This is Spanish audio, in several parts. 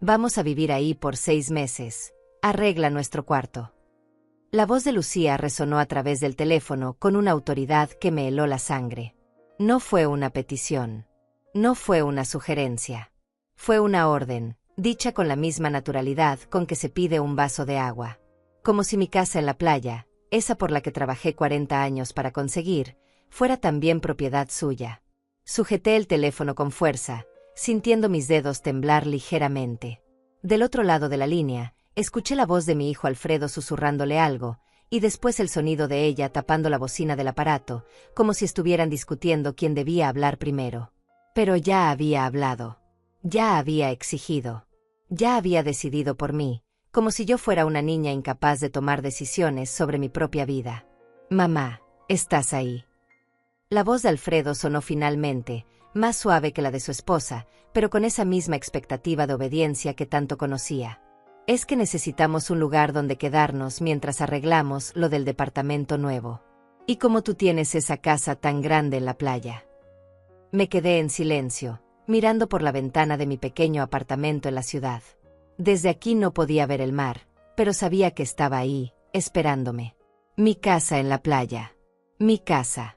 Vamos a vivir ahí por 6 meses. Arregla nuestro cuarto. La voz de Lucía resonó a través del teléfono con una autoridad que me heló la sangre. No fue una petición. No fue una sugerencia. Fue una orden, dicha con la misma naturalidad con que se pide un vaso de agua. Como si mi casa en la playa, esa por la que trabajé 40 años para conseguir, fuera también propiedad suya. Sujeté el teléfono con fuerza, sintiendo mis dedos temblar ligeramente. Del otro lado de la línea, escuché la voz de mi hijo Alfredo susurrándole algo, y después el sonido de ella tapando la bocina del aparato, como si estuvieran discutiendo quién debía hablar primero. Pero ya había hablado. Ya había exigido. Ya había decidido por mí, como si yo fuera una niña incapaz de tomar decisiones sobre mi propia vida. Mamá, ¿estás ahí? La voz de Alfredo sonó finalmente, más suave que la de su esposa, pero con esa misma expectativa de obediencia que tanto conocía. Es que necesitamos un lugar donde quedarnos mientras arreglamos lo del departamento nuevo. ¿Y cómo tú tienes esa casa tan grande en la playa? Me quedé en silencio, mirando por la ventana de mi pequeño apartamento en la ciudad. Desde aquí no podía ver el mar, pero sabía que estaba ahí, esperándome. Mi casa en la playa. Mi casa.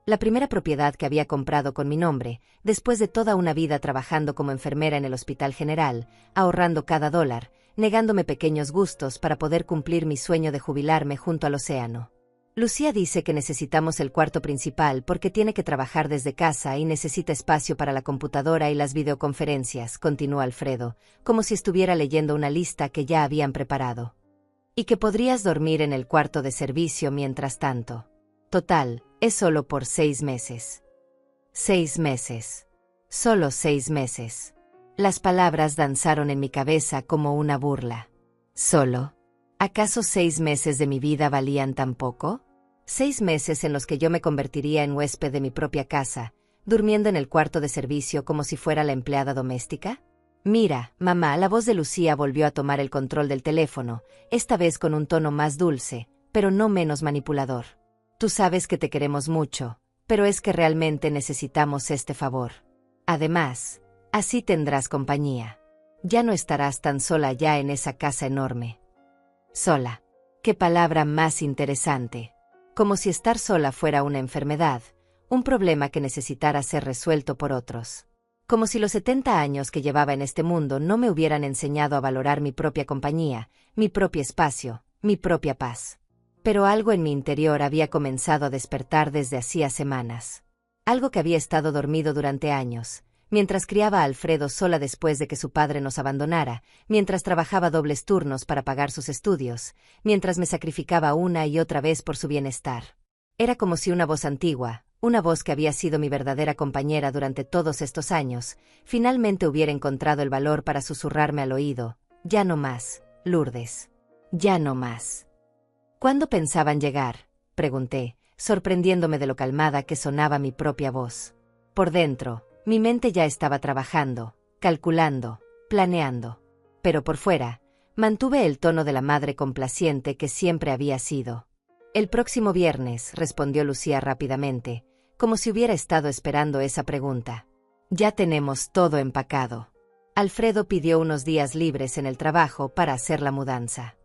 La primera propiedad que había comprado con mi nombre, después de toda una vida trabajando como enfermera en el Hospital General, ahorrando cada dólar, negándome pequeños gustos para poder cumplir mi sueño de jubilarme junto al océano. Lucía dice que necesitamos el cuarto principal porque tiene que trabajar desde casa y necesita espacio para la computadora y las videoconferencias, continuó Alfredo, como si estuviera leyendo una lista que ya habían preparado. Y que podrías dormir en el cuarto de servicio mientras tanto. Total, es solo por 6 meses. 6 meses. Solo 6 meses. Las palabras danzaron en mi cabeza como una burla. ¿Solo? ¿Acaso 6 meses de mi vida valían tan poco? 6 meses en los que yo me convertiría en huésped de mi propia casa, durmiendo en el cuarto de servicio como si fuera la empleada doméstica. Mira, mamá, la voz de Lucía volvió a tomar el control del teléfono, esta vez con un tono más dulce, pero no menos manipulador. Tú sabes que te queremos mucho, pero es que realmente necesitamos este favor. Además, así tendrás compañía. Ya no estarás tan sola ya en esa casa enorme. Sola. Qué palabra más interesante. Como si estar sola fuera una enfermedad, un problema que necesitara ser resuelto por otros. Como si los 70 años que llevaba en este mundo no me hubieran enseñado a valorar mi propia compañía, mi propio espacio, mi propia paz. Pero algo en mi interior había comenzado a despertar desde hacía semanas. Algo que había estado dormido durante años, mientras criaba a Alfredo sola después de que su padre nos abandonara, mientras trabajaba dobles turnos para pagar sus estudios, mientras me sacrificaba una y otra vez por su bienestar. Era como si una voz antigua, una voz que había sido mi verdadera compañera durante todos estos años, finalmente hubiera encontrado el valor para susurrarme al oído: ya no más, Lourdes. Ya no más. ¿Cuándo pensaban llegar?, pregunté, sorprendiéndome de lo calmada que sonaba mi propia voz. Por dentro, mi mente ya estaba trabajando, calculando, planeando. Pero por fuera, mantuve el tono de la madre complaciente que siempre había sido. El próximo viernes, respondió Lucía rápidamente, como si hubiera estado esperando esa pregunta. Ya tenemos todo empacado. Alfredo pidió unos días libres en el trabajo para hacer la mudanza.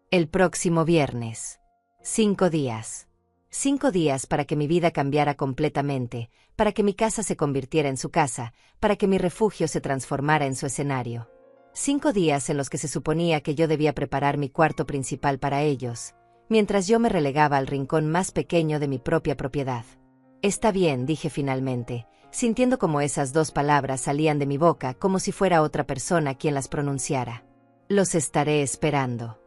El próximo viernes. 5 días. 5 días para que mi vida cambiara completamente, para que mi casa se convirtiera en su casa, para que mi refugio se transformara en su escenario. 5 días en los que se suponía que yo debía preparar mi cuarto principal para ellos, mientras yo me relegaba al rincón más pequeño de mi propia propiedad. Está bien, dije finalmente, sintiendo como esas 2 palabras salían de mi boca como si fuera otra persona quien las pronunciara. Los estaré esperando.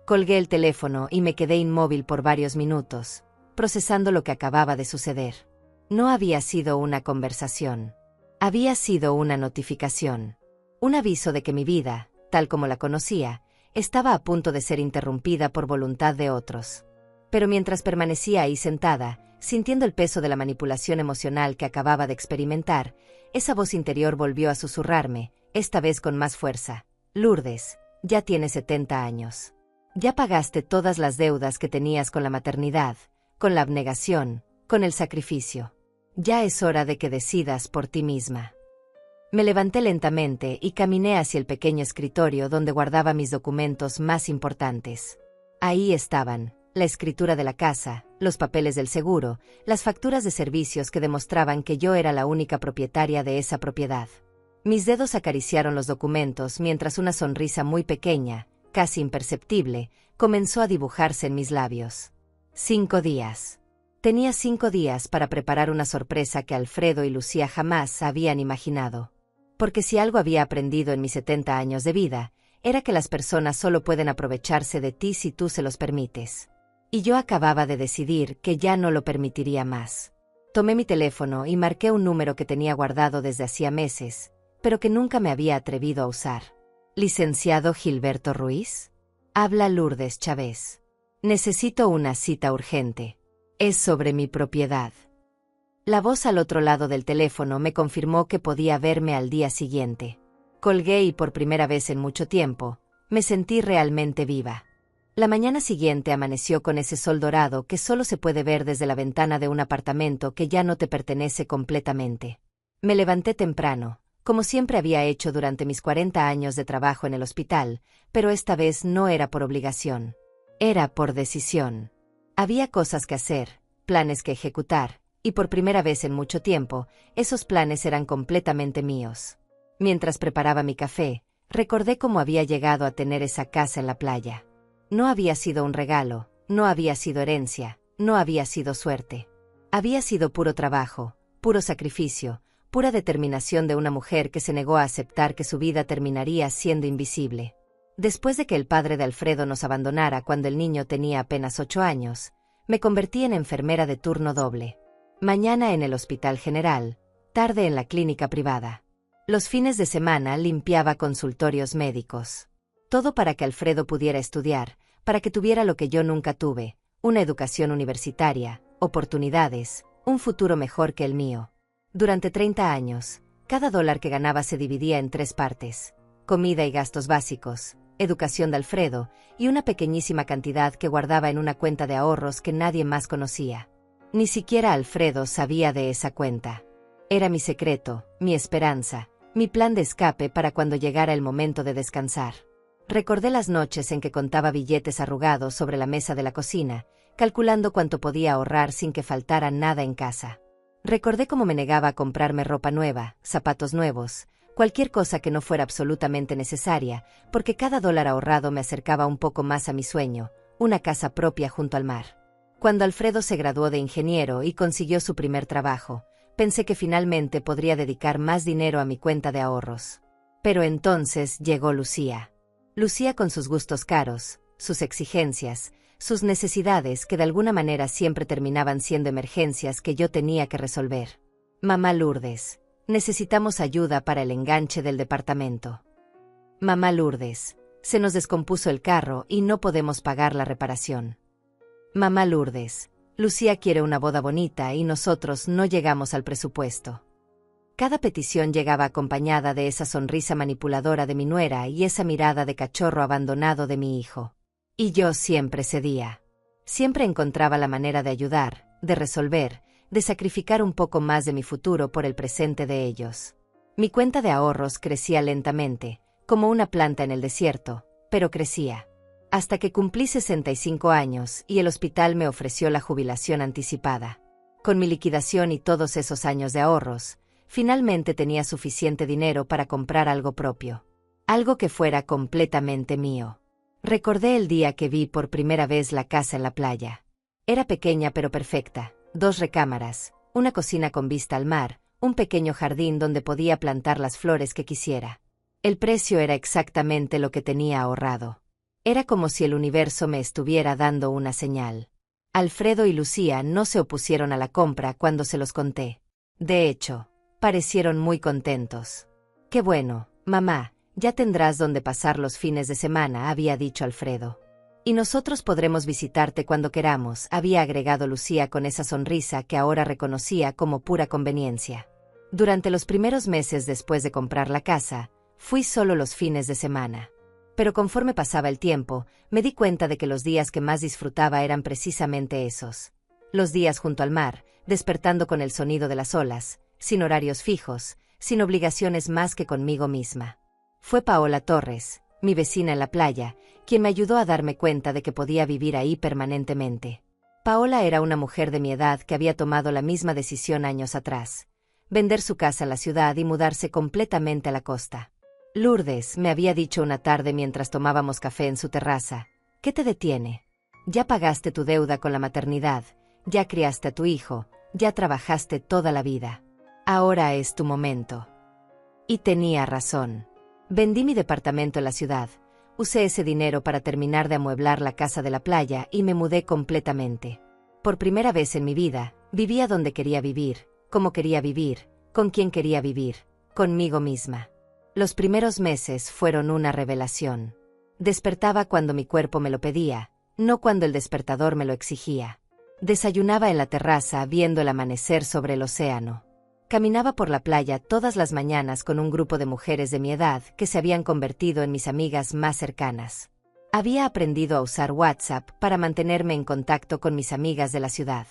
Colgué el teléfono y me quedé inmóvil por varios minutos, procesando lo que acababa de suceder. No había sido una conversación. Había sido una notificación. Un aviso de que mi vida, tal como la conocía, estaba a punto de ser interrumpida por voluntad de otros. Pero mientras permanecía ahí sentada, sintiendo el peso de la manipulación emocional que acababa de experimentar, esa voz interior volvió a susurrarme, esta vez con más fuerza: Lourdes, ya tienes 70 años. Ya pagaste todas las deudas que tenías con la maternidad, con la abnegación, con el sacrificio. Ya es hora de que decidas por ti misma. Me levanté lentamente y caminé hacia el pequeño escritorio donde guardaba mis documentos más importantes. Ahí estaban: la escritura de la casa, los papeles del seguro, las facturas de servicios que demostraban que yo era la única propietaria de esa propiedad. Mis dedos acariciaron los documentos mientras una sonrisa muy pequeña, casi imperceptible, comenzó a dibujarse en mis labios. 5 días. Tenía 5 días para preparar una sorpresa que Alfredo y Lucía jamás habían imaginado. Porque si algo había aprendido en mis 70 años de vida, era que las personas solo pueden aprovecharse de ti si tú se los permites. Y yo acababa de decidir que ya no lo permitiría más. Tomé mi teléfono y marqué un número que tenía guardado desde hacía meses, pero que nunca me había atrevido a usar. ¿Licenciado Gilberto Ruiz? Habla Lourdes Chávez. Necesito una cita urgente. Es sobre mi propiedad. La voz al otro lado del teléfono me confirmó que podía verme al día siguiente. Colgué y por primera vez en mucho tiempo, me sentí realmente viva. La mañana siguiente amaneció con ese sol dorado que solo se puede ver desde la ventana de un apartamento que ya no te pertenece completamente. Me levanté temprano, como siempre había hecho durante mis 40 años de trabajo en el hospital, pero esta vez no era por obligación. Era por decisión. Había cosas que hacer, planes que ejecutar, y por primera vez en mucho tiempo, esos planes eran completamente míos. Mientras preparaba mi café, recordé cómo había llegado a tener esa casa en la playa. No había sido un regalo, no había sido herencia, no había sido suerte. Había sido puro trabajo, puro sacrificio, pura determinación de una mujer que se negó a aceptar que su vida terminaría siendo invisible. Después de que el padre de Alfredo nos abandonara cuando el niño tenía apenas 8 años, me convertí en enfermera de turno doble. Mañana en el Hospital General, tarde en la clínica privada. Los fines de semana limpiaba consultorios médicos. Todo para que Alfredo pudiera estudiar, para que tuviera lo que yo nunca tuve, una educación universitaria, oportunidades, un futuro mejor que el mío. Durante 30 años, cada dólar que ganaba se dividía en 3 partes: comida y gastos básicos, educación de Alfredo, y una pequeñísima cantidad que guardaba en una cuenta de ahorros que nadie más conocía. Ni siquiera Alfredo sabía de esa cuenta. Era mi secreto, mi esperanza, mi plan de escape para cuando llegara el momento de descansar. Recordé las noches en que contaba billetes arrugados sobre la mesa de la cocina, calculando cuánto podía ahorrar sin que faltara nada en casa. Recordé cómo me negaba a comprarme ropa nueva, zapatos nuevos, cualquier cosa que no fuera absolutamente necesaria, porque cada dólar ahorrado me acercaba un poco más a mi sueño, una casa propia junto al mar. Cuando Alfredo se graduó de ingeniero y consiguió su primer trabajo, pensé que finalmente podría dedicar más dinero a mi cuenta de ahorros. Pero entonces llegó Lucía. Lucía con sus gustos caros, sus exigencias, sus necesidades que de alguna manera siempre terminaban siendo emergencias que yo tenía que resolver. Mamá Lourdes, necesitamos ayuda para el enganche del departamento. Mamá Lourdes, se nos descompuso el carro y no podemos pagar la reparación. Mamá Lourdes, Lucía quiere una boda bonita y nosotros no llegamos al presupuesto. Cada petición llegaba acompañada de esa sonrisa manipuladora de mi nuera y esa mirada de cachorro abandonado de mi hijo. Y yo siempre cedía. Siempre encontraba la manera de ayudar, de resolver, de sacrificar un poco más de mi futuro por el presente de ellos. Mi cuenta de ahorros crecía lentamente, como una planta en el desierto, pero crecía. Hasta que cumplí 65 años y el hospital me ofreció la jubilación anticipada. Con mi liquidación y todos esos años de ahorros, finalmente tenía suficiente dinero para comprar algo propio. Algo que fuera completamente mío. Recordé el día que vi por primera vez la casa en la playa. Era pequeña pero perfecta, 2 recámaras, una cocina con vista al mar, un pequeño jardín donde podía plantar las flores que quisiera. El precio era exactamente lo que tenía ahorrado. Era como si el universo me estuviera dando una señal. Alfredo y Lucía no se opusieron a la compra cuando se los conté. De hecho, parecieron muy contentos. «Qué bueno, mamá, ya tendrás donde pasar los fines de semana», había dicho Alfredo. «Y nosotros podremos visitarte cuando queramos», había agregado Lucía con esa sonrisa que ahora reconocía como pura conveniencia. Durante los primeros meses después de comprar la casa, fui solo los fines de semana. Pero conforme pasaba el tiempo, me di cuenta de que los días que más disfrutaba eran precisamente esos. Los días junto al mar, despertando con el sonido de las olas, sin horarios fijos, sin obligaciones más que conmigo misma. Fue Paola Torres, mi vecina en la playa, quien me ayudó a darme cuenta de que podía vivir ahí permanentemente. Paola era una mujer de mi edad que había tomado la misma decisión años atrás: vender su casa en la ciudad y mudarse completamente a la costa. Lourdes, me había dicho una tarde mientras tomábamos café en su terraza: ¿qué te detiene? Ya pagaste tu deuda con la maternidad, ya criaste a tu hijo, ya trabajaste toda la vida. Ahora es tu momento. Y tenía razón. Vendí mi departamento en la ciudad, usé ese dinero para terminar de amueblar la casa de la playa y me mudé completamente. Por primera vez en mi vida, vivía donde quería vivir, como quería vivir, con quien quería vivir, conmigo misma. Los primeros meses fueron una revelación. Despertaba cuando mi cuerpo me lo pedía, no cuando el despertador me lo exigía. Desayunaba en la terraza viendo el amanecer sobre el océano. Caminaba por la playa todas las mañanas con un grupo de mujeres de mi edad que se habían convertido en mis amigas más cercanas. Había aprendido a usar WhatsApp para mantenerme en contacto con mis amigas de la ciudad.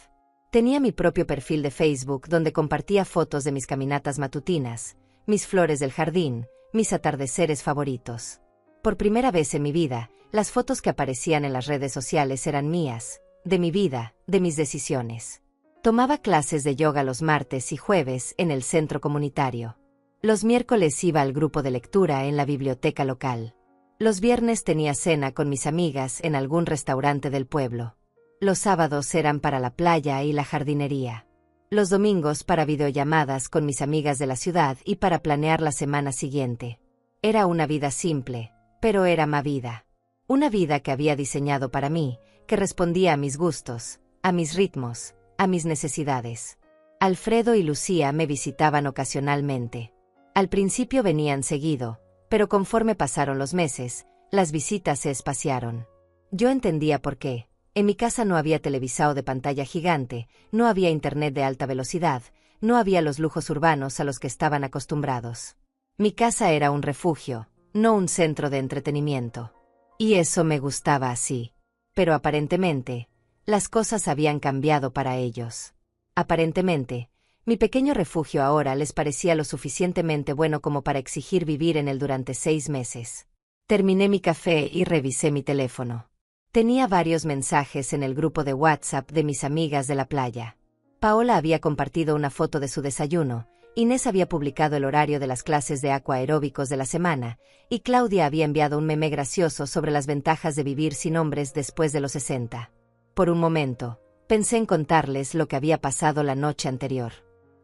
Tenía mi propio perfil de Facebook donde compartía fotos de mis caminatas matutinas, mis flores del jardín, mis atardeceres favoritos. Por primera vez en mi vida, las fotos que aparecían en las redes sociales eran mías, de mi vida, de mis decisiones. Tomaba clases de yoga los martes y jueves en el centro comunitario. Los miércoles iba al grupo de lectura en la biblioteca local. Los viernes tenía cena con mis amigas en algún restaurante del pueblo. Los sábados eran para la playa y la jardinería. Los domingos para videollamadas con mis amigas de la ciudad y para planear la semana siguiente. Era una vida simple, pero era mi vida. Una vida que había diseñado para mí, que respondía a mis gustos, a mis ritmos, a mis necesidades. Alfredo y Lucía me visitaban ocasionalmente. Al principio venían seguido, pero conforme pasaron los meses, las visitas se espaciaron. Yo entendía por qué. En mi casa no había televisado de pantalla gigante, no había internet de alta velocidad, no había los lujos urbanos a los que estaban acostumbrados. Mi casa era un refugio, no un centro de entretenimiento. Y eso me gustaba así. Pero aparentemente, las cosas habían cambiado para ellos. Aparentemente, mi pequeño refugio ahora les parecía lo suficientemente bueno como para exigir vivir en él durante 6 meses. Terminé mi café y revisé mi teléfono. Tenía varios mensajes en el grupo de WhatsApp de mis amigas de la playa. Paola había compartido una foto de su desayuno, Inés había publicado el horario de las clases de aquaeróbicos de la semana, y Claudia había enviado un meme gracioso sobre las ventajas de vivir sin hombres después de los 60. Por un momento, pensé en contarles lo que había pasado la noche anterior.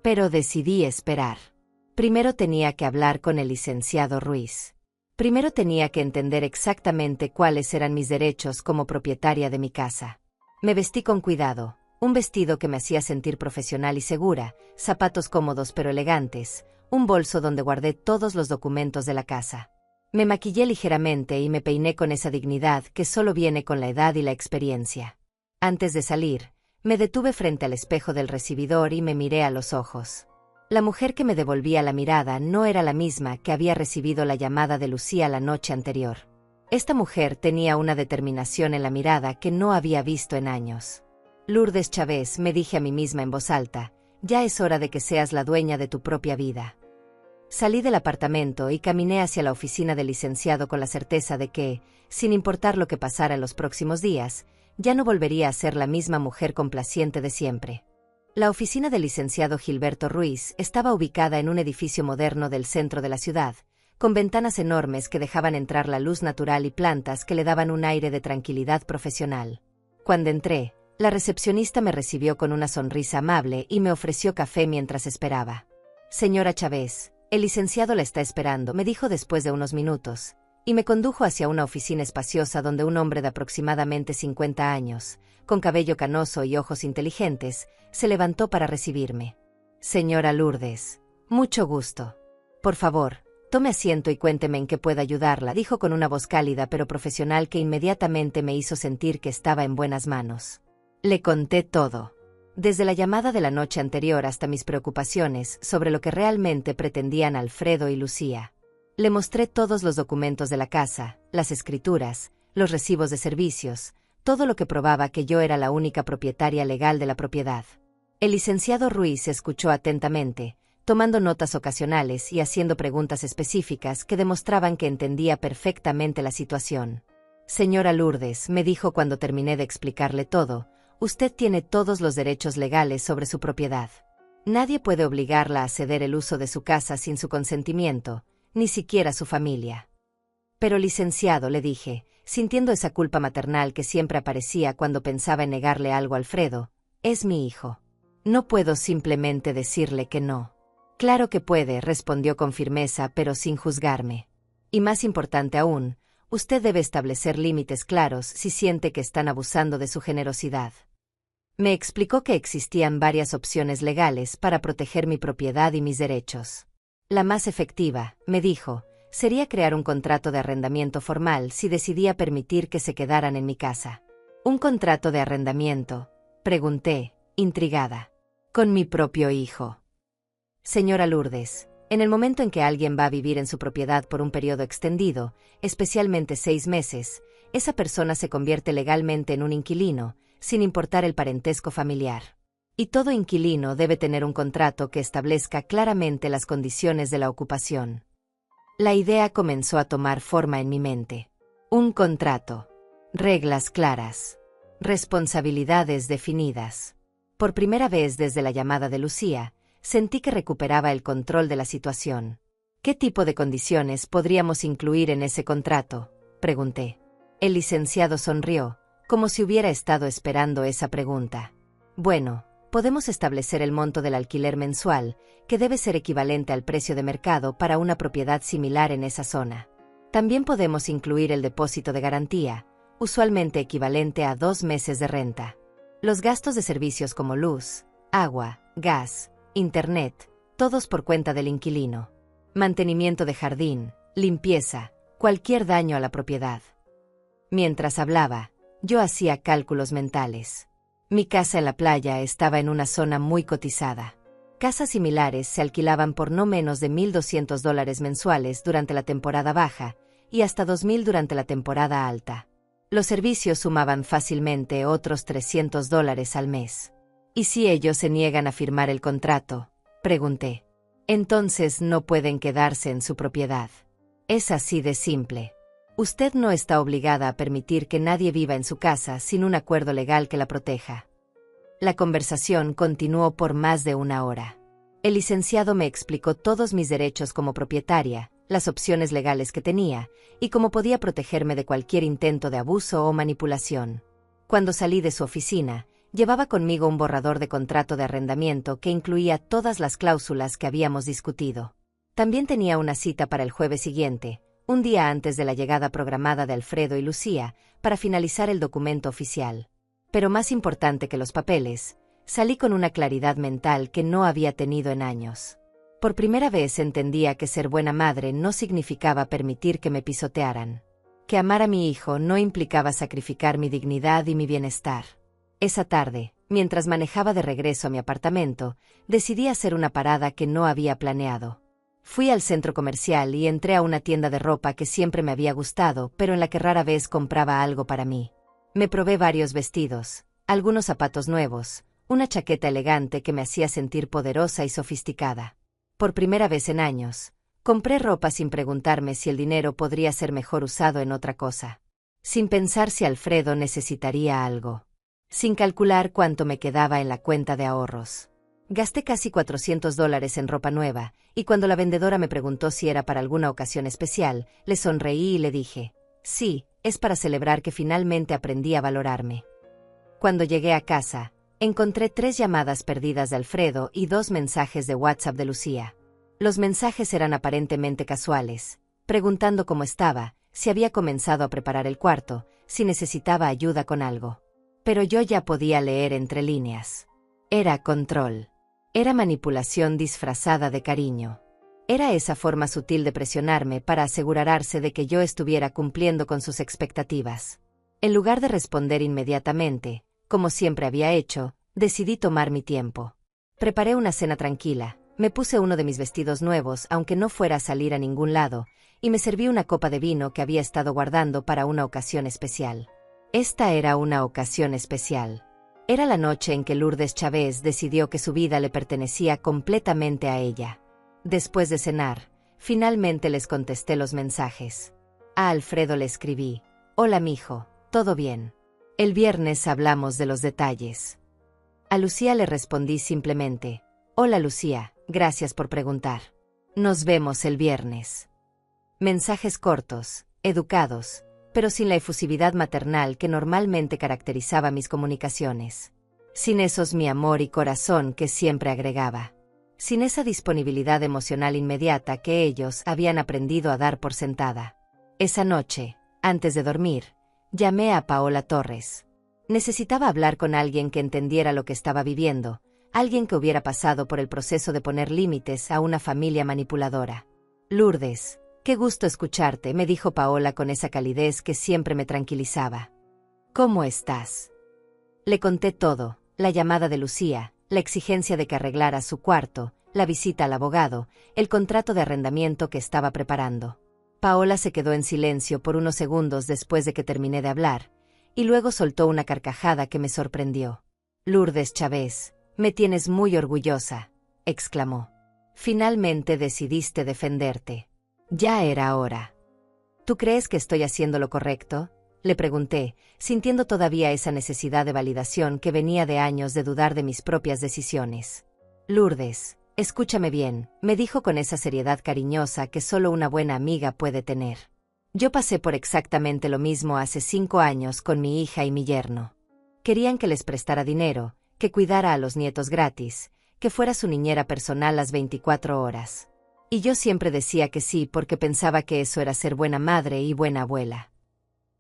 Pero decidí esperar. Primero tenía que hablar con el licenciado Ruiz. Primero tenía que entender exactamente cuáles eran mis derechos como propietaria de mi casa. Me vestí con cuidado, un vestido que me hacía sentir profesional y segura, zapatos cómodos pero elegantes, un bolso donde guardé todos los documentos de la casa. Me maquillé ligeramente y me peiné con esa dignidad que solo viene con la edad y la experiencia. Antes de salir, me detuve frente al espejo del recibidor y me miré a los ojos. La mujer que me devolvía la mirada no era la misma que había recibido la llamada de Lucía la noche anterior. Esta mujer tenía una determinación en la mirada que no había visto en años. Lourdes Chávez, me dije a mí misma en voz alta, ya es hora de que seas la dueña de tu propia vida. Salí del apartamento y caminé hacia la oficina del licenciado con la certeza de que, sin importar lo que pasara en los próximos días, ya no volvería a ser la misma mujer complaciente de siempre. La oficina del licenciado Gilberto Ruiz estaba ubicada en un edificio moderno del centro de la ciudad, con ventanas enormes que dejaban entrar la luz natural y plantas que le daban un aire de tranquilidad profesional. Cuando entré, la recepcionista me recibió con una sonrisa amable y me ofreció café mientras esperaba. «Señora Chávez, el licenciado la está esperando», me dijo después de unos minutos, y me condujo hacia una oficina espaciosa donde un hombre de aproximadamente 50 años, con cabello canoso y ojos inteligentes, se levantó para recibirme. «Señora Lourdes, mucho gusto. Por favor, tome asiento y cuénteme en qué puedo ayudarla», dijo con una voz cálida pero profesional que inmediatamente me hizo sentir que estaba en buenas manos. Le conté todo. Desde la llamada de la noche anterior hasta mis preocupaciones sobre lo que realmente pretendían Alfredo y Lucía. Le mostré todos los documentos de la casa, las escrituras, los recibos de servicios, todo lo que probaba que yo era la única propietaria legal de la propiedad. El licenciado Ruiz escuchó atentamente, tomando notas ocasionales y haciendo preguntas específicas que demostraban que entendía perfectamente la situación. Señora Lourdes, me dijo cuando terminé de explicarle todo, usted tiene todos los derechos legales sobre su propiedad. Nadie puede obligarla a ceder el uso de su casa sin su consentimiento, ni siquiera su familia. Pero licenciado, le dije, sintiendo esa culpa maternal que siempre aparecía cuando pensaba en negarle algo a Alfredo, es mi hijo. No puedo simplemente decirle que no. Claro que puede, respondió con firmeza, pero sin juzgarme. Y más importante aún, usted debe establecer límites claros si siente que están abusando de su generosidad. Me explicó que existían varias opciones legales para proteger mi propiedad y mis derechos. La más efectiva, me dijo, sería crear un contrato de arrendamiento formal si decidía permitir que se quedaran en mi casa. ¿Un contrato de arrendamiento?, pregunté, intrigada. Con mi propio hijo. Señora Lourdes, en el momento en que alguien va a vivir en su propiedad por un periodo extendido, especialmente 6 meses, esa persona se convierte legalmente en un inquilino, sin importar el parentesco familiar. Y todo inquilino debe tener un contrato que establezca claramente las condiciones de la ocupación. La idea comenzó a tomar forma en mi mente. Un contrato. Reglas claras. Responsabilidades definidas. Por primera vez desde la llamada de Lucía, sentí que recuperaba el control de la situación. ¿Qué tipo de condiciones podríamos incluir en ese contrato?, pregunté. El licenciado sonrió, como si hubiera estado esperando esa pregunta. Bueno, podemos establecer el monto del alquiler mensual, que debe ser equivalente al precio de mercado para una propiedad similar en esa zona. También podemos incluir el depósito de garantía, usualmente equivalente a 2 meses de renta. Los gastos de servicios como luz, agua, gas, internet, todos por cuenta del inquilino. Mantenimiento de jardín, limpieza, cualquier daño a la propiedad. Mientras hablaba, yo hacía cálculos mentales. Mi casa en la playa estaba en una zona muy cotizada. Casas similares se alquilaban por no menos de $1,200 mensuales durante la temporada baja y hasta $2,000 durante la temporada alta. Los servicios sumaban fácilmente otros $300 al mes. ¿Y si ellos se niegan a firmar el contrato?, pregunté. Entonces no pueden quedarse en su propiedad. Es así de simple. Usted no está obligada a permitir que nadie viva en su casa sin un acuerdo legal que la proteja. La conversación continuó por más de 1 hora. El licenciado me explicó todos mis derechos como propietaria, las opciones legales que tenía, y cómo podía protegerme de cualquier intento de abuso o manipulación. Cuando salí de su oficina, llevaba conmigo un borrador de contrato de arrendamiento que incluía todas las cláusulas que habíamos discutido. También tenía una cita para el jueves siguiente, un día antes de la llegada programada de Alfredo y Lucía, para finalizar el documento oficial. Pero más importante que los papeles, salí con una claridad mental que no había tenido en años. Por primera vez entendía que ser buena madre no significaba permitir que me pisotearan. Que amar a mi hijo no implicaba sacrificar mi dignidad y mi bienestar. Esa tarde, mientras manejaba de regreso a mi apartamento, decidí hacer una parada que no había planeado. Fui al centro comercial y entré a una tienda de ropa que siempre me había gustado, pero en la que rara vez compraba algo para mí. Me probé varios vestidos, algunos zapatos nuevos, una chaqueta elegante que me hacía sentir poderosa y sofisticada. Por primera vez en años, compré ropa sin preguntarme si el dinero podría ser mejor usado en otra cosa. Sin pensar si Alfredo necesitaría algo. Sin calcular cuánto me quedaba en la cuenta de ahorros. Gasté casi $400 en ropa nueva, y cuando la vendedora me preguntó si era para alguna ocasión especial, le sonreí y le dije, sí, es para celebrar que finalmente aprendí a valorarme. Cuando llegué a casa, encontré 3 llamadas perdidas de Alfredo y 2 mensajes de WhatsApp de Lucía. Los mensajes eran aparentemente casuales, preguntando cómo estaba, si había comenzado a preparar el cuarto, si necesitaba ayuda con algo. Pero yo ya podía leer entre líneas. Era control. Era manipulación disfrazada de cariño. Era esa forma sutil de presionarme para asegurarse de que yo estuviera cumpliendo con sus expectativas. En lugar de responder inmediatamente, como siempre había hecho, decidí tomar mi tiempo. Preparé una cena tranquila, me puse uno de mis vestidos nuevos aunque no fuera a salir a ningún lado, y me serví una copa de vino que había estado guardando para una ocasión especial. Esta era una ocasión especial. Era la noche en que Lourdes Chávez decidió que su vida le pertenecía completamente a ella. Después de cenar, finalmente les contesté los mensajes. A Alfredo le escribí: hola mijo, ¿todo bien? El viernes hablamos de los detalles. A Lucía le respondí simplemente: hola Lucía, gracias por preguntar. Nos vemos el viernes. Mensajes cortos, educados, pero sin la efusividad maternal que normalmente caracterizaba mis comunicaciones. Sin esos mi amor y corazón que siempre agregaba. Sin esa disponibilidad emocional inmediata que ellos habían aprendido a dar por sentada. Esa noche, antes de dormir, llamé a Paola Torres. Necesitaba hablar con alguien que entendiera lo que estaba viviendo, alguien que hubiera pasado por el proceso de poner límites a una familia manipuladora. Lourdes, qué gusto escucharte, me dijo Paola con esa calidez que siempre me tranquilizaba. ¿Cómo estás? Le conté todo, la llamada de Lucía, la exigencia de que arreglara su cuarto, la visita al abogado, el contrato de arrendamiento que estaba preparando. Paola se quedó en silencio por unos segundos después de que terminé de hablar, y luego soltó una carcajada que me sorprendió. Lourdes Chávez, me tienes muy orgullosa, exclamó. Finalmente decidiste defenderte. Ya era hora. ¿Tú crees que estoy haciendo lo correcto?, le pregunté, sintiendo todavía esa necesidad de validación que venía de años de dudar de mis propias decisiones. Lourdes, escúchame bien, me dijo con esa seriedad cariñosa que solo una buena amiga puede tener. Yo pasé por exactamente lo mismo hace 5 años con mi hija y mi yerno. Querían que les prestara dinero, que cuidara a los nietos gratis, que fuera su niñera personal las 24 horas. Y yo siempre decía que sí porque pensaba que eso era ser buena madre y buena abuela.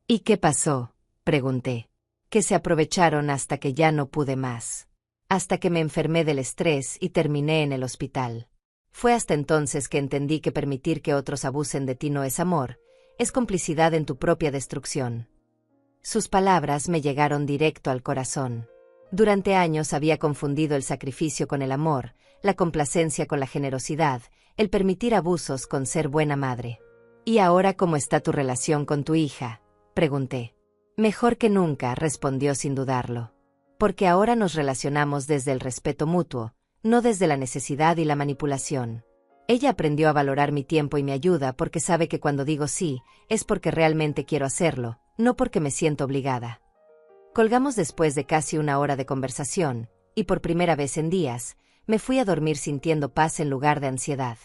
¿Y qué pasó?, pregunté. Que se aprovecharon hasta que ya no pude más. Hasta que me enfermé del estrés y terminé en el hospital. Fue hasta entonces que entendí que permitir que otros abusen de ti no es amor, es complicidad en tu propia destrucción. Sus palabras me llegaron directo al corazón. Durante años había confundido el sacrificio con el amor, la complacencia con la generosidad, el permitir abusos con ser buena madre. ¿Y ahora cómo está tu relación con tu hija?, pregunté. Mejor que nunca, respondió sin dudarlo. Porque ahora nos relacionamos desde el respeto mutuo, no desde la necesidad y la manipulación. Ella aprendió a valorar mi tiempo y mi ayuda porque sabe que cuando digo sí, es porque realmente quiero hacerlo, no porque me siento obligada. Colgamos después de casi 1 hora de conversación, y por primera vez en días, me fui a dormir sintiendo paz en lugar de ansiedad.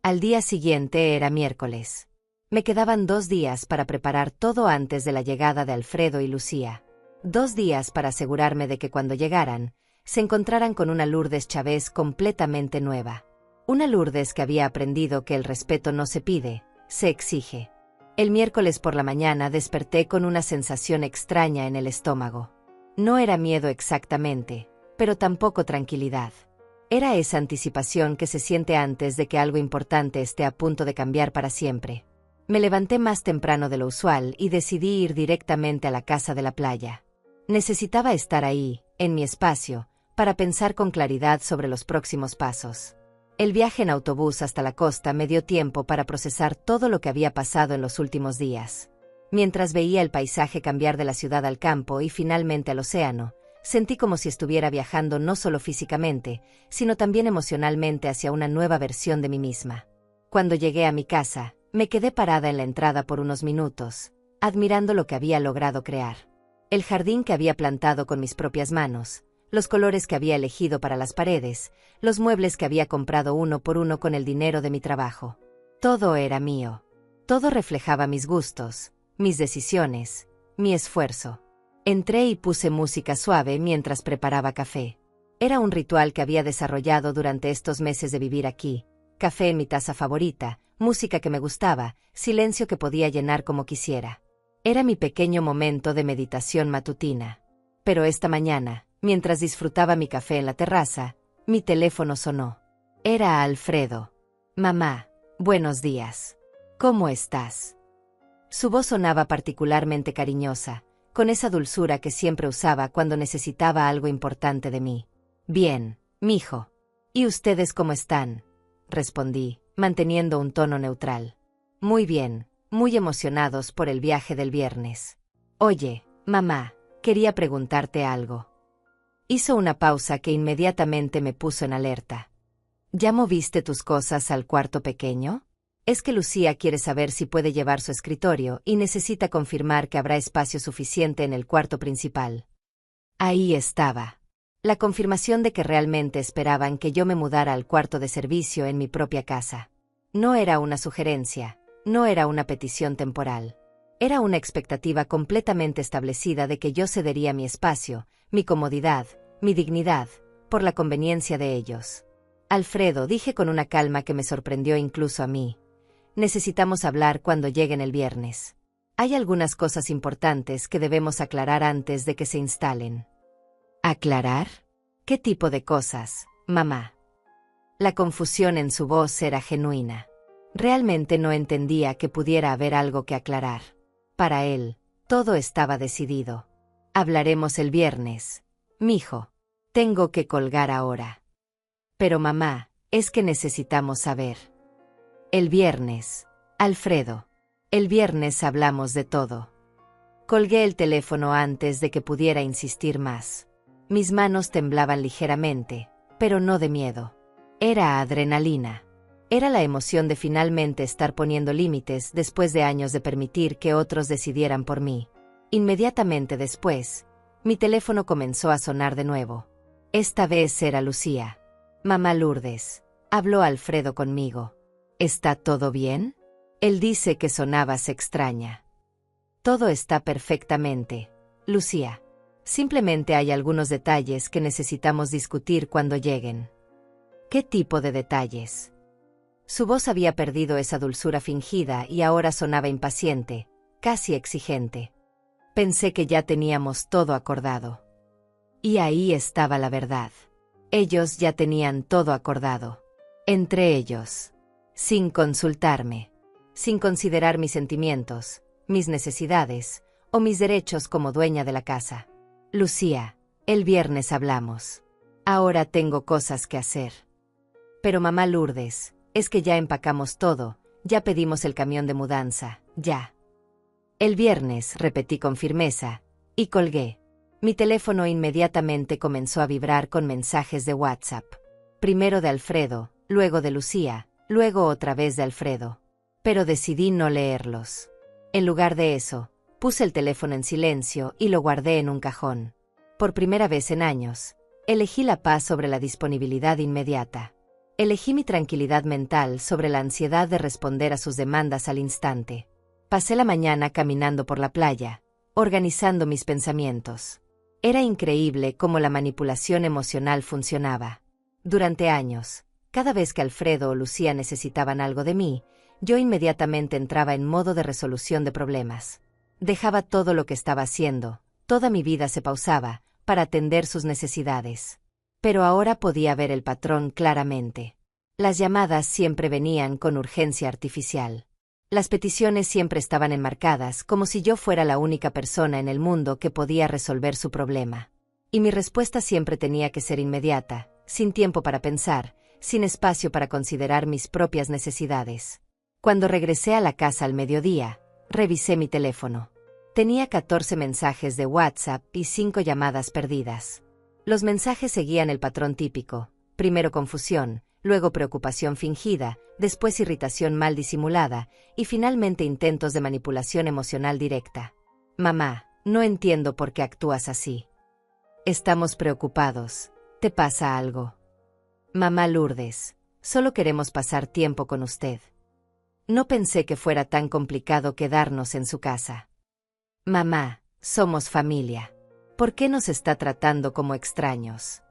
Al día siguiente era miércoles. Me quedaban 2 días para preparar todo antes de la llegada de Alfredo y Lucía. 2 días para asegurarme de que cuando llegaran, se encontraran con una Lourdes Chávez completamente nueva. Una Lourdes que había aprendido que el respeto no se pide, se exige. El miércoles por la mañana desperté con una sensación extraña en el estómago. No era miedo exactamente, pero tampoco tranquilidad. Era esa anticipación que se siente antes de que algo importante esté a punto de cambiar para siempre. Me levanté más temprano de lo usual y decidí ir directamente a la casa de la playa. Necesitaba estar ahí, en mi espacio, para pensar con claridad sobre los próximos pasos. El viaje en autobús hasta la costa me dio tiempo para procesar todo lo que había pasado en los últimos días. Mientras veía el paisaje cambiar de la ciudad al campo y finalmente al océano, sentí como si estuviera viajando no solo físicamente, sino también emocionalmente hacia una nueva versión de mí misma. Cuando llegué a mi casa, me quedé parada en la entrada por unos minutos, admirando lo que había logrado crear. El jardín que había plantado con mis propias manos, los colores que había elegido para las paredes, los muebles que había comprado uno por uno con el dinero de mi trabajo. Todo era mío. Todo reflejaba mis gustos, mis decisiones, mi esfuerzo. Entré y puse música suave mientras preparaba café. Era un ritual que había desarrollado durante estos meses de vivir aquí. Café en mi taza favorita, música que me gustaba, silencio que podía llenar como quisiera. Era mi pequeño momento de meditación matutina. Pero esta mañana, mientras disfrutaba mi café en la terraza, mi teléfono sonó. Era Alfredo. Mamá, buenos días. ¿Cómo estás? Su voz sonaba particularmente cariñosa, con esa dulzura que siempre usaba cuando necesitaba algo importante de mí. Bien, mijo. ¿Y ustedes cómo están?, respondí, manteniendo un tono neutral. Muy bien, muy emocionados por el viaje del viernes. Oye, mamá, quería preguntarte algo. Hizo una pausa que inmediatamente me puso en alerta. ¿Ya moviste tus cosas al cuarto pequeño? Es que Lucía quiere saber si puede llevar su escritorio y necesita confirmar que habrá espacio suficiente en el cuarto principal. Ahí estaba. La confirmación de que realmente esperaban que yo me mudara al cuarto de servicio en mi propia casa. No era una sugerencia, no era una petición temporal. Era una expectativa completamente establecida de que yo cedería mi espacio, mi comodidad, mi dignidad, por la conveniencia de ellos. Alfredo, dije con una calma que me sorprendió incluso a mí. Necesitamos hablar cuando lleguen el viernes. Hay algunas cosas importantes que debemos aclarar antes de que se instalen. ¿Aclarar? ¿Qué tipo de cosas, mamá? La confusión en su voz era genuina. Realmente no entendía que pudiera haber algo que aclarar. Para él, todo estaba decidido. Hablaremos el viernes. Mijo, tengo que colgar ahora. Pero mamá, es que necesitamos saber. El viernes, Alfredo. El viernes hablamos de todo. Colgué el teléfono antes de que pudiera insistir más. Mis manos temblaban ligeramente, pero no de miedo. Era adrenalina. Era la emoción de finalmente estar poniendo límites después de años de permitir que otros decidieran por mí. Inmediatamente después, mi teléfono comenzó a sonar de nuevo. Esta vez era Lucía. Mamá Lourdes, habló Alfredo conmigo. ¿Está todo bien? Él dice que sonabas extraña. Todo está perfectamente, Lucía. Simplemente hay algunos detalles que necesitamos discutir cuando lleguen. ¿Qué tipo de detalles? Su voz había perdido esa dulzura fingida y ahora sonaba impaciente, casi exigente. Pensé que ya teníamos todo acordado. Y ahí estaba la verdad. Ellos ya tenían todo acordado. Entre ellos. Sin consultarme. Sin considerar mis sentimientos, mis necesidades, o mis derechos como dueña de la casa. Lucía, el viernes hablamos. Ahora tengo cosas que hacer. Pero mamá Lourdes, es que ya empacamos todo, ya pedimos el camión de mudanza, ya. El viernes, repetí con firmeza, y colgué. Mi teléfono inmediatamente comenzó a vibrar con mensajes de WhatsApp. Primero de Alfredo, luego de Lucía, luego otra vez de Alfredo. Pero decidí no leerlos. En lugar de eso, puse el teléfono en silencio y lo guardé en un cajón. Por primera vez en años, elegí la paz sobre la disponibilidad inmediata. Elegí mi tranquilidad mental sobre la ansiedad de responder a sus demandas al instante. Pasé la mañana caminando por la playa, organizando mis pensamientos. Era increíble cómo la manipulación emocional funcionaba. Durante años, cada vez que Alfredo o Lucía necesitaban algo de mí, yo inmediatamente entraba en modo de resolución de problemas. Dejaba todo lo que estaba haciendo, toda mi vida se pausaba, para atender sus necesidades. Pero ahora podía ver el patrón claramente. Las llamadas siempre venían con urgencia artificial. Las peticiones siempre estaban enmarcadas como si yo fuera la única persona en el mundo que podía resolver su problema. Y mi respuesta siempre tenía que ser inmediata, sin tiempo para pensar, sin espacio para considerar mis propias necesidades. Cuando regresé a la casa al mediodía, revisé mi teléfono. Tenía 14 mensajes de WhatsApp y 5 llamadas perdidas. Los mensajes seguían el patrón típico: primero confusión, luego preocupación fingida, después irritación mal disimulada, y finalmente intentos de manipulación emocional directa. Mamá, no entiendo por qué actúas así. Estamos preocupados. ¿Te pasa algo? Mamá Lourdes, solo queremos pasar tiempo con usted. No pensé que fuera tan complicado quedarnos en su casa. Mamá, somos familia. ¿Por qué nos está tratando como extraños?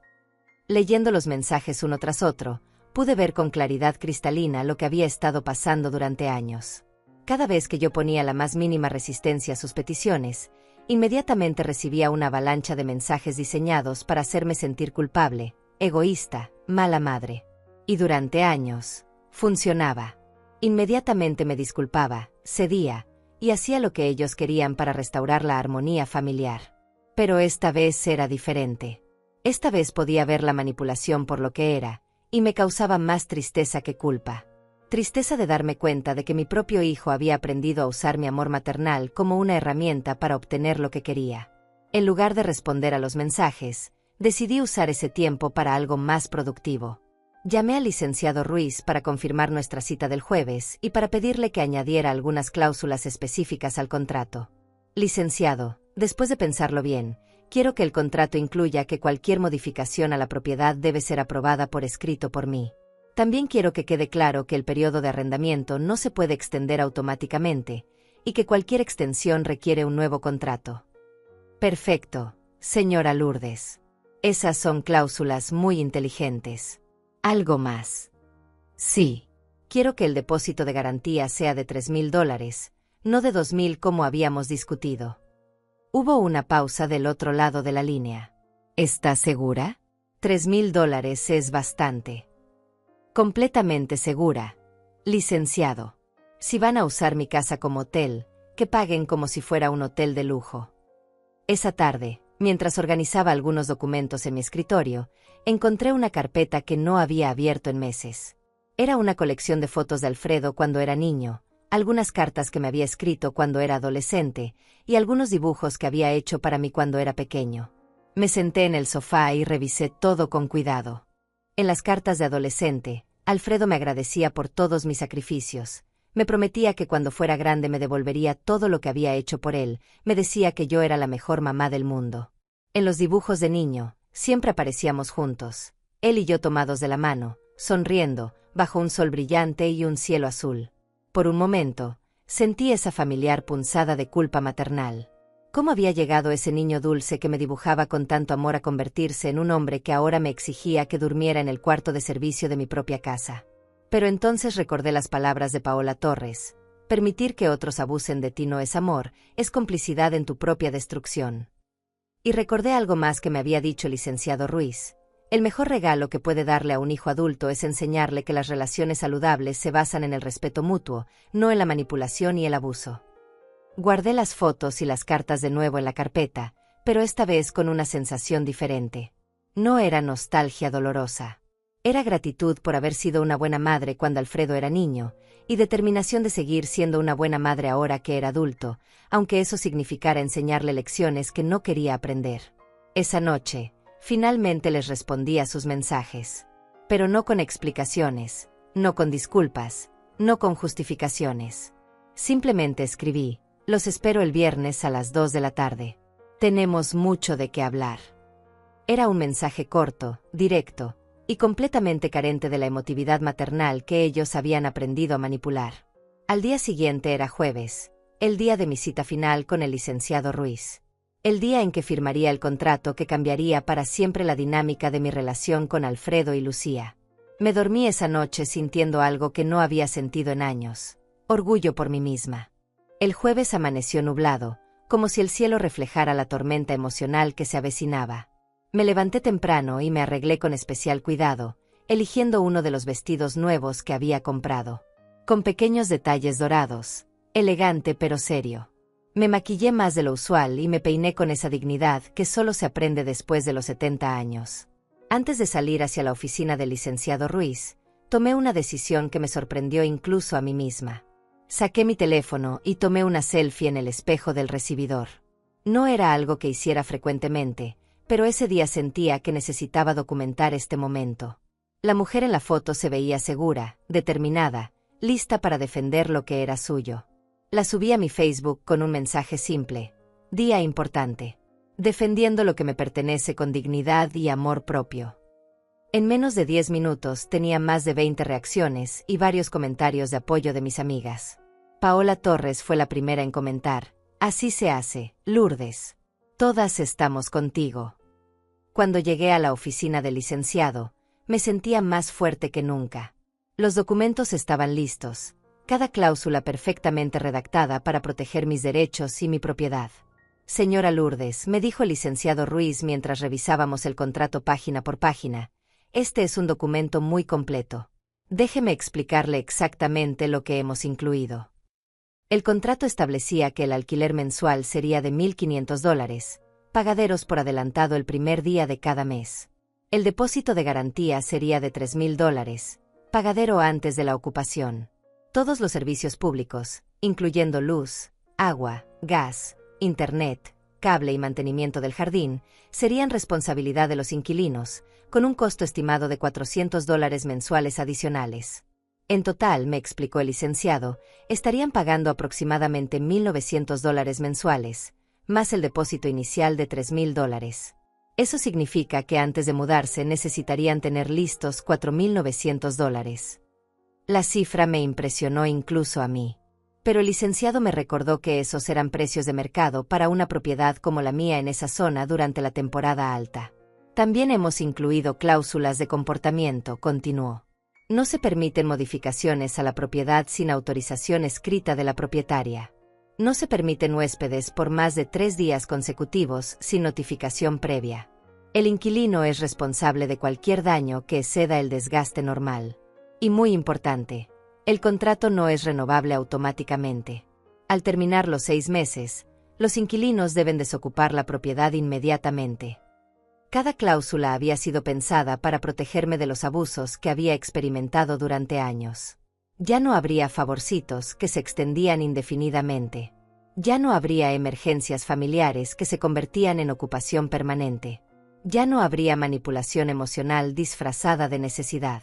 Leyendo los mensajes uno tras otro, pude ver con claridad cristalina lo que había estado pasando durante años. Cada vez que yo ponía la más mínima resistencia a sus peticiones, inmediatamente recibía una avalancha de mensajes diseñados para hacerme sentir culpable, egoísta, mala madre. Y durante años, funcionaba. Inmediatamente me disculpaba, cedía, y hacía lo que ellos querían para restaurar la armonía familiar. Pero esta vez era diferente. Esta vez podía ver la manipulación por lo que era, y me causaba más tristeza que culpa. Tristeza de darme cuenta de que mi propio hijo había aprendido a usar mi amor maternal como una herramienta para obtener lo que quería. En lugar de responder a los mensajes, decidí usar ese tiempo para algo más productivo. Llamé al licenciado Ruiz para confirmar nuestra cita del jueves y para pedirle que añadiera algunas cláusulas específicas al contrato. Licenciado, después de pensarlo bien, quiero que el contrato incluya que cualquier modificación a la propiedad debe ser aprobada por escrito por mí. También quiero que quede claro que el periodo de arrendamiento no se puede extender automáticamente y que cualquier extensión requiere un nuevo contrato. Perfecto, señora Lourdes. Esas son cláusulas muy inteligentes. ¿Algo más? Sí. Quiero que el depósito de garantía sea de $3,000, no de $2,000 como habíamos discutido. Hubo una pausa del otro lado de la línea. ¿Está segura? $3,000 es bastante. Completamente segura. Licenciado. Si van a usar mi casa como hotel, que paguen como si fuera un hotel de lujo. Esa tarde, mientras organizaba algunos documentos en mi escritorio, encontré una carpeta que no había abierto en meses. Era una colección de fotos de Alfredo cuando era niño, algunas cartas que me había escrito cuando era adolescente y algunos dibujos que había hecho para mí cuando era pequeño. Me senté en el sofá y revisé todo con cuidado. En las cartas de adolescente, Alfredo me agradecía por todos mis sacrificios. Me prometía que cuando fuera grande me devolvería todo lo que había hecho por él, me decía que yo era la mejor mamá del mundo. En los dibujos de niño, siempre aparecíamos juntos, él y yo tomados de la mano, sonriendo, bajo un sol brillante y un cielo azul. Por un momento, sentí esa familiar punzada de culpa maternal. ¿Cómo había llegado ese niño dulce que me dibujaba con tanto amor a convertirse en un hombre que ahora me exigía que durmiera en el cuarto de servicio de mi propia casa? Pero entonces recordé las palabras de Paola Torres: permitir que otros abusen de ti no es amor, es complicidad en tu propia destrucción. Y recordé algo más que me había dicho el licenciado Ruiz: el mejor regalo que puede darle a un hijo adulto es enseñarle que las relaciones saludables se basan en el respeto mutuo, no en la manipulación y el abuso. Guardé las fotos y las cartas de nuevo en la carpeta, pero esta vez con una sensación diferente. No era nostalgia dolorosa. Era gratitud por haber sido una buena madre cuando Alfredo era niño, y determinación de seguir siendo una buena madre ahora que era adulto, aunque eso significara enseñarle lecciones que no quería aprender. Esa noche, finalmente les respondí a sus mensajes. Pero no con explicaciones, no con disculpas, no con justificaciones. Simplemente escribí: los espero el viernes a las 2 de la tarde. Tenemos mucho de qué hablar. Era un mensaje corto, directo, y completamente carente de la emotividad maternal que ellos habían aprendido a manipular. Al día siguiente era jueves, el día de mi cita final con el licenciado Ruiz. El día en que firmaría el contrato que cambiaría para siempre la dinámica de mi relación con Alfredo y Lucía. Me dormí esa noche sintiendo algo que no había sentido en años: orgullo por mí misma. El jueves amaneció nublado, como si el cielo reflejara la tormenta emocional que se avecinaba. Me levanté temprano y me arreglé con especial cuidado, eligiendo uno de los vestidos nuevos que había comprado. Con pequeños detalles dorados, elegante pero serio. Me maquillé más de lo usual y me peiné con esa dignidad que solo se aprende después de los 70 años. Antes de salir hacia la oficina del licenciado Ruiz, tomé una decisión que me sorprendió incluso a mí misma. Saqué mi teléfono y tomé una selfie en el espejo del recibidor. No era algo que hiciera frecuentemente, pero ese día sentía que necesitaba documentar este momento. La mujer en la foto se veía segura, determinada, lista para defender lo que era suyo. La subí a mi Facebook con un mensaje simple: día importante. Defendiendo lo que me pertenece con dignidad y amor propio. En menos de 10 minutos tenía más de 20 reacciones y varios comentarios de apoyo de mis amigas. Paola Torres fue la primera en comentar: así se hace, Lourdes. Todas estamos contigo. Cuando llegué a la oficina del licenciado, me sentía más fuerte que nunca. Los documentos estaban listos, cada cláusula perfectamente redactada para proteger mis derechos y mi propiedad. Señora Lourdes, me dijo el licenciado Ruiz mientras revisábamos el contrato página por página, este es un documento muy completo. Déjeme explicarle exactamente lo que hemos incluido. El contrato establecía que el alquiler mensual sería de $1,500, pagaderos por adelantado el primer día de cada mes. El depósito de garantía sería de $3,000, pagadero antes de la ocupación. Todos los servicios públicos, incluyendo luz, agua, gas, internet, cable y mantenimiento del jardín serían responsabilidad de los inquilinos, con un costo estimado de $400 mensuales adicionales. En total, me explicó el licenciado, estarían pagando aproximadamente $1,900 mensuales, más el depósito inicial de $3,000. Eso significa que antes de mudarse necesitarían tener listos $4,900. La cifra me impresionó incluso a mí. Pero el licenciado me recordó que esos eran precios de mercado para una propiedad como la mía en esa zona durante la temporada alta. También hemos incluido cláusulas de comportamiento, continuó. No se permiten modificaciones a la propiedad sin autorización escrita de la propietaria. No se permiten huéspedes por más de 3 días consecutivos sin notificación previa. El inquilino es responsable de cualquier daño que exceda el desgaste normal. Y muy importante, el contrato no es renovable automáticamente. Al terminar los 6 meses, los inquilinos deben desocupar la propiedad inmediatamente. Cada cláusula había sido pensada para protegerme de los abusos que había experimentado durante años. Ya no habría favorcitos que se extendían indefinidamente. Ya no habría emergencias familiares que se convertían en ocupación permanente. Ya no habría manipulación emocional disfrazada de necesidad.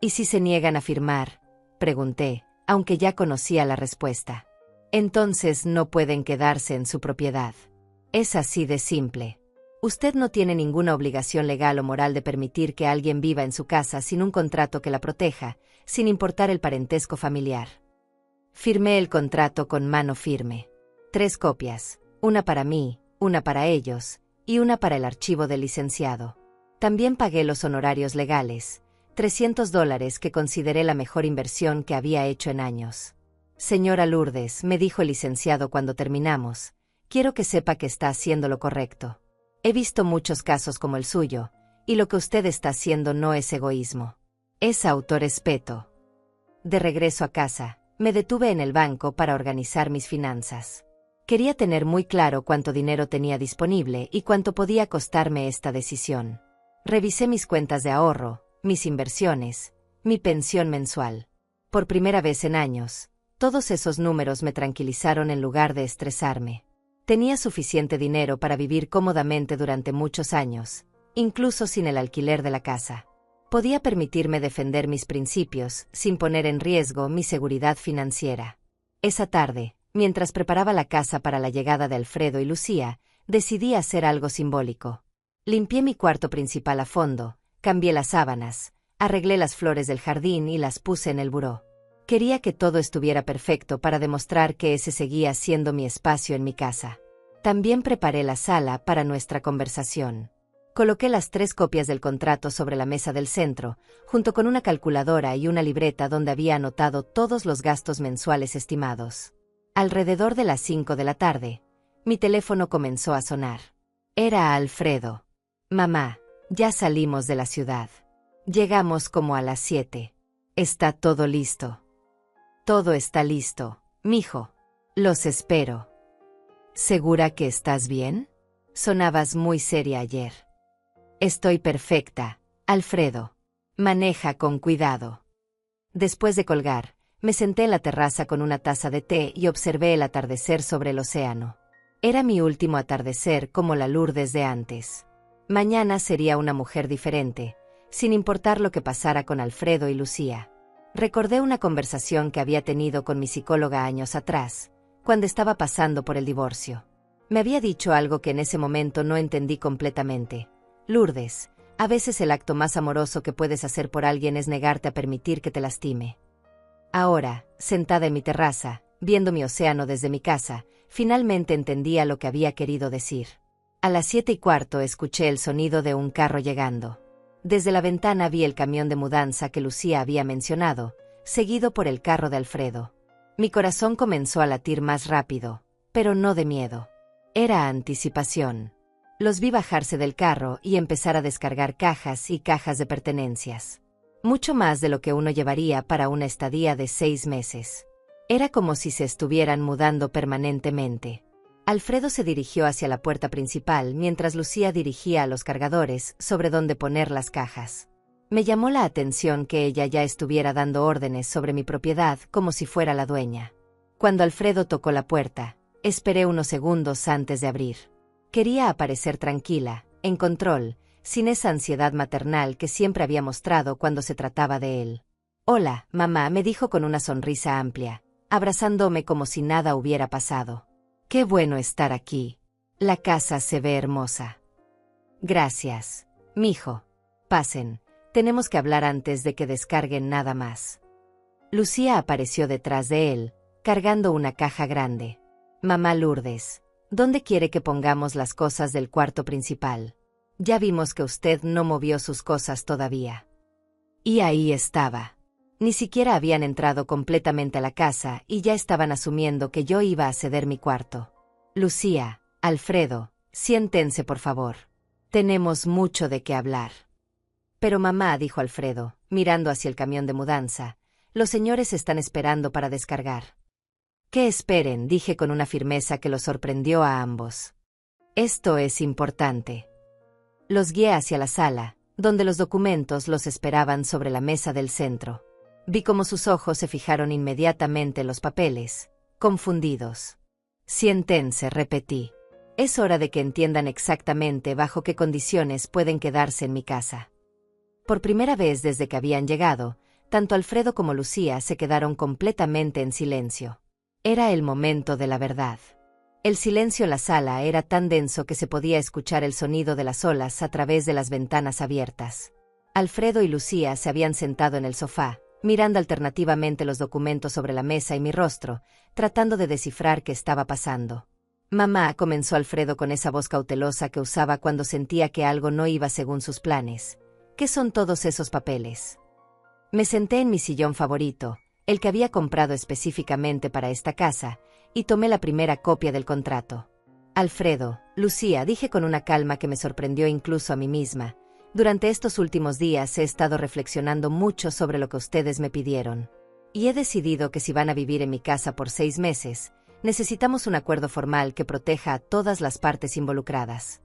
¿Y si se niegan a firmar?, pregunté, aunque ya conocía la respuesta. Entonces no pueden quedarse en su propiedad. Es así de simple. Usted no tiene ninguna obligación legal o moral de permitir que alguien viva en su casa sin un contrato que la proteja, sin importar el parentesco familiar. Firmé el contrato con mano firme. 3 copias, una para mí, una para ellos, y una para el archivo del licenciado. También pagué los honorarios legales, $300 que consideré la mejor inversión que había hecho en años. Señora Lourdes, me dijo el licenciado cuando terminamos, quiero que sepa que está haciendo lo correcto. He visto muchos casos como el suyo, y lo que usted está haciendo no es egoísmo. Es autorrespeto. De regreso a casa, me detuve en el banco para organizar mis finanzas. Quería tener muy claro cuánto dinero tenía disponible y cuánto podía costarme esta decisión. Revisé mis cuentas de ahorro, mis inversiones, mi pensión mensual. Por primera vez en años, todos esos números me tranquilizaron en lugar de estresarme. Tenía suficiente dinero para vivir cómodamente durante muchos años, incluso sin el alquiler de la casa. Podía permitirme defender mis principios sin poner en riesgo mi seguridad financiera. Esa tarde, mientras preparaba la casa para la llegada de Alfredo y Lucía, decidí hacer algo simbólico. Limpié mi cuarto principal a fondo, cambié las sábanas, arreglé las flores del jardín y las puse en el buró. Quería que todo estuviera perfecto para demostrar que ese seguía siendo mi espacio en mi casa. También preparé la sala para nuestra conversación. Coloqué las 3 copias del contrato sobre la mesa del centro, junto con una calculadora y una libreta donde había anotado todos los gastos mensuales estimados. Alrededor de las 5 de la tarde, mi teléfono comenzó a sonar. Era Alfredo. Mamá, ya salimos de la ciudad. Llegamos como a las 7. Está todo listo. Todo está listo, mijo. Los espero. ¿Segura que estás bien? Sonabas muy seria ayer. Estoy perfecta, Alfredo. Maneja con cuidado. Después de colgar, me senté en la terraza con una taza de té y observé el atardecer sobre el océano. Era mi último atardecer como la Lourdes de antes. Mañana sería una mujer diferente, sin importar lo que pasara con Alfredo y Lucía. Recordé una conversación que había tenido con mi psicóloga años atrás, cuando estaba pasando por el divorcio. Me había dicho algo que en ese momento no entendí completamente. Lourdes, a veces el acto más amoroso que puedes hacer por alguien es negarte a permitir que te lastime. Ahora, sentada en mi terraza, viendo mi océano desde mi casa, finalmente entendía lo que había querido decir. A las 7:15 escuché el sonido de un carro llegando. Desde la ventana vi el camión de mudanza que Lucía había mencionado, seguido por el carro de Alfredo. Mi corazón comenzó a latir más rápido, pero no de miedo. Era anticipación. Los vi bajarse del carro y empezar a descargar cajas y cajas de pertenencias. Mucho más de lo que uno llevaría para una estadía de 6 meses. Era como si se estuvieran mudando permanentemente. Alfredo se dirigió hacia la puerta principal mientras Lucía dirigía a los cargadores sobre dónde poner las cajas. Me llamó la atención que ella ya estuviera dando órdenes sobre mi propiedad como si fuera la dueña. Cuando Alfredo tocó la puerta, esperé unos segundos antes de abrir. Quería aparecer tranquila, en control, sin esa ansiedad maternal que siempre había mostrado cuando se trataba de él. «Hola, mamá», me dijo con una sonrisa amplia, abrazándome como si nada hubiera pasado. «Qué bueno estar aquí. La casa se ve hermosa». «Gracias, mijo. Pasen, tenemos que hablar antes de que descarguen nada más». Lucía apareció detrás de él, cargando una caja grande. «Mamá Lourdes, ¿dónde quiere que pongamos las cosas del cuarto principal? Ya vimos que usted no movió sus cosas todavía». Y ahí estaba. Ni siquiera habían entrado completamente a la casa y ya estaban asumiendo que yo iba a ceder mi cuarto. «Lucía, Alfredo, siéntense por favor. Tenemos mucho de qué hablar». «Pero mamá», dijo Alfredo, mirando hacia el camión de mudanza, «los señores están esperando para descargar». «Que esperen», dije con una firmeza que los sorprendió a ambos. «Esto es importante». Los guié hacia la sala, donde los documentos los esperaban sobre la mesa del centro. Vi cómo sus ojos se fijaron inmediatamente en los papeles, confundidos. «Siéntense», repetí. «Es hora de que entiendan exactamente bajo qué condiciones pueden quedarse en mi casa». Por primera vez desde que habían llegado, tanto Alfredo como Lucía se quedaron completamente en silencio. Era el momento de la verdad. El silencio en la sala era tan denso que se podía escuchar el sonido de las olas a través de las ventanas abiertas. Alfredo y Lucía se habían sentado en el sofá, mirando alternativamente los documentos sobre la mesa y mi rostro, tratando de descifrar qué estaba pasando. «Mamá», comenzó Alfredo con esa voz cautelosa que usaba cuando sentía que algo no iba según sus planes. «¿Qué son todos esos papeles?» Me senté en mi sillón favorito, el que había comprado específicamente para esta casa, y tomé la primera copia del contrato. «Alfredo, Lucía», dije con una calma que me sorprendió incluso a mí misma, «durante estos últimos días he estado reflexionando mucho sobre lo que ustedes me pidieron. Y he decidido que si van a vivir en mi casa por 6 meses, necesitamos un acuerdo formal que proteja a todas las partes involucradas».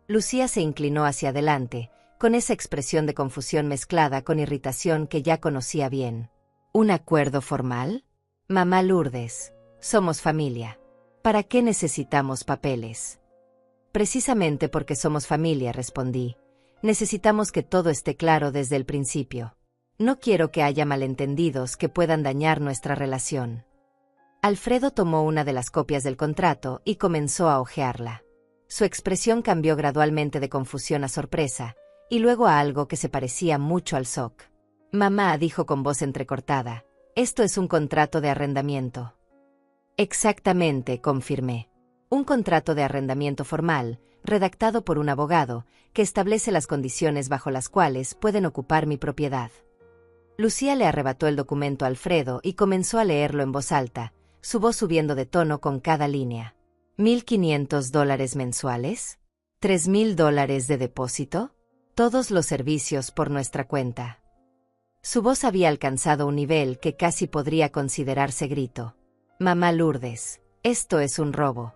Lucía se inclinó hacia adelante, con esa expresión de confusión mezclada con irritación que ya conocía bien. «¿Un acuerdo formal? Mamá Lourdes, somos familia. ¿Para qué necesitamos papeles?» «Precisamente porque somos familia», respondí. «Necesitamos que todo esté claro desde el principio. No quiero que haya malentendidos que puedan dañar nuestra relación». Alfredo tomó una de las copias del contrato y comenzó a hojearla. Su expresión cambió gradualmente de confusión a sorpresa, y luego a algo que se parecía mucho al shock. «Mamá», dijo con voz entrecortada, «esto es un contrato de arrendamiento». «Exactamente», confirmé. «Un contrato de arrendamiento formal, redactado por un abogado, que establece las condiciones bajo las cuales pueden ocupar mi propiedad». Lucía le arrebató el documento a Alfredo y comenzó a leerlo en voz alta, su voz subiendo de tono con cada línea. $1,500 mensuales, $3,000 de depósito, todos los servicios por nuestra cuenta. Su voz había alcanzado un nivel que casi podría considerarse grito. «Mamá Lourdes, esto es un robo».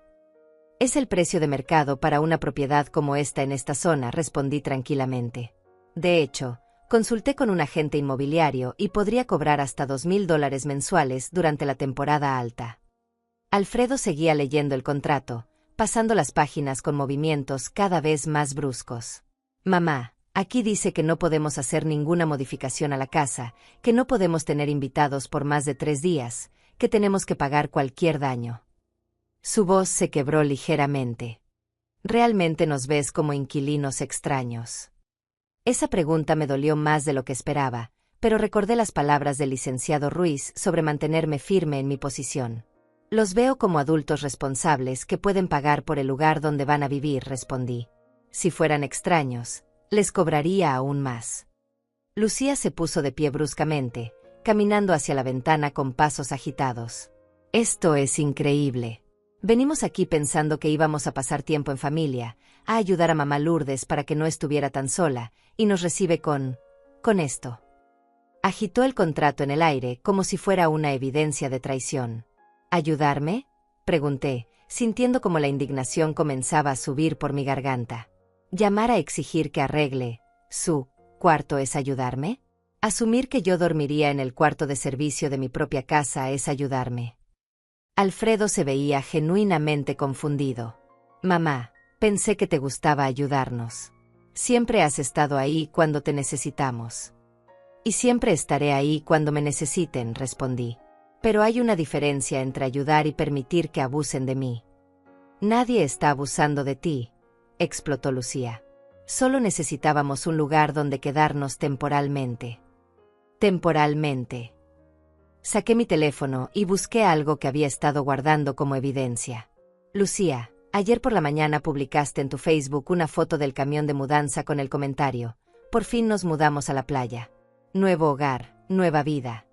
«Es el precio de mercado para una propiedad como esta en esta zona», respondí tranquilamente. «De hecho, consulté con un agente inmobiliario y podría cobrar hasta $2,000 mensuales durante la temporada alta». Alfredo seguía leyendo el contrato, pasando las páginas con movimientos cada vez más bruscos. «Mamá, aquí dice que no podemos hacer ninguna modificación a la casa, que no podemos tener invitados por más de 3 días, que tenemos que pagar cualquier daño». Su voz se quebró ligeramente. «¿Realmente nos ves como inquilinos extraños?» Esa pregunta me dolió más de lo que esperaba, pero recordé las palabras del licenciado Ruiz sobre mantenerme firme en mi posición. «Los veo como adultos responsables que pueden pagar por el lugar donde van a vivir», respondí. «Si fueran extraños, les cobraría aún más». Lucía se puso de pie bruscamente, caminando hacia la ventana con pasos agitados. «Esto es increíble. Venimos aquí pensando que íbamos a pasar tiempo en familia, a ayudar a mamá Lourdes para que no estuviera tan sola, y nos recibe con esto». Agitó el contrato en el aire como si fuera una evidencia de traición. «¿Ayudarme?», pregunté, sintiendo como la indignación comenzaba a subir por mi garganta. ¿Llamar a exigir que arregle su cuarto es ayudarme? ¿Asumir que yo dormiría en el cuarto de servicio de mi propia casa es ayudarme? Alfredo se veía genuinamente confundido. «Mamá, Pensé que te gustaba ayudarnos. Siempre has estado ahí cuando te necesitamos. Y siempre estaré ahí cuando me necesiten, respondí. Pero hay una diferencia entre ayudar y permitir que abusen de mí. Nadie está abusando de ti, explotó Lucía. Solo necesitábamos un lugar donde quedarnos temporalmente. Temporalmente. Saqué mi teléfono y busqué algo que había estado guardando como evidencia. Lucía, ayer por la mañana publicaste en tu Facebook una foto del camión de mudanza con el comentario: por fin nos mudamos a la playa. Nuevo hogar, nueva vida.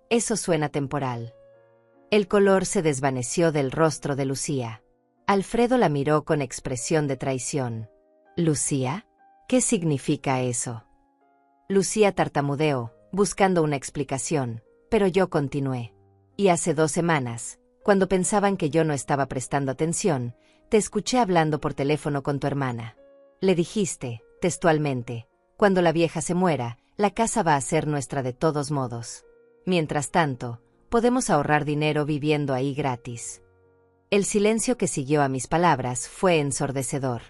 Eso suena temporal. El color se desvaneció del rostro de Lucía. Alfredo la miró con expresión de traición. ¿Lucía? ¿Qué significa eso? Lucía tartamudeó, buscando una explicación, pero yo continué. Y hace 2 semanas, cuando pensaban que yo no estaba prestando atención, te escuché hablando por teléfono con tu hermana. Le dijiste, textualmente: cuando la vieja se muera, la casa va a ser nuestra de todos modos. Mientras tanto, podemos ahorrar dinero viviendo ahí gratis. El silencio que siguió a mis palabras fue ensordecedor.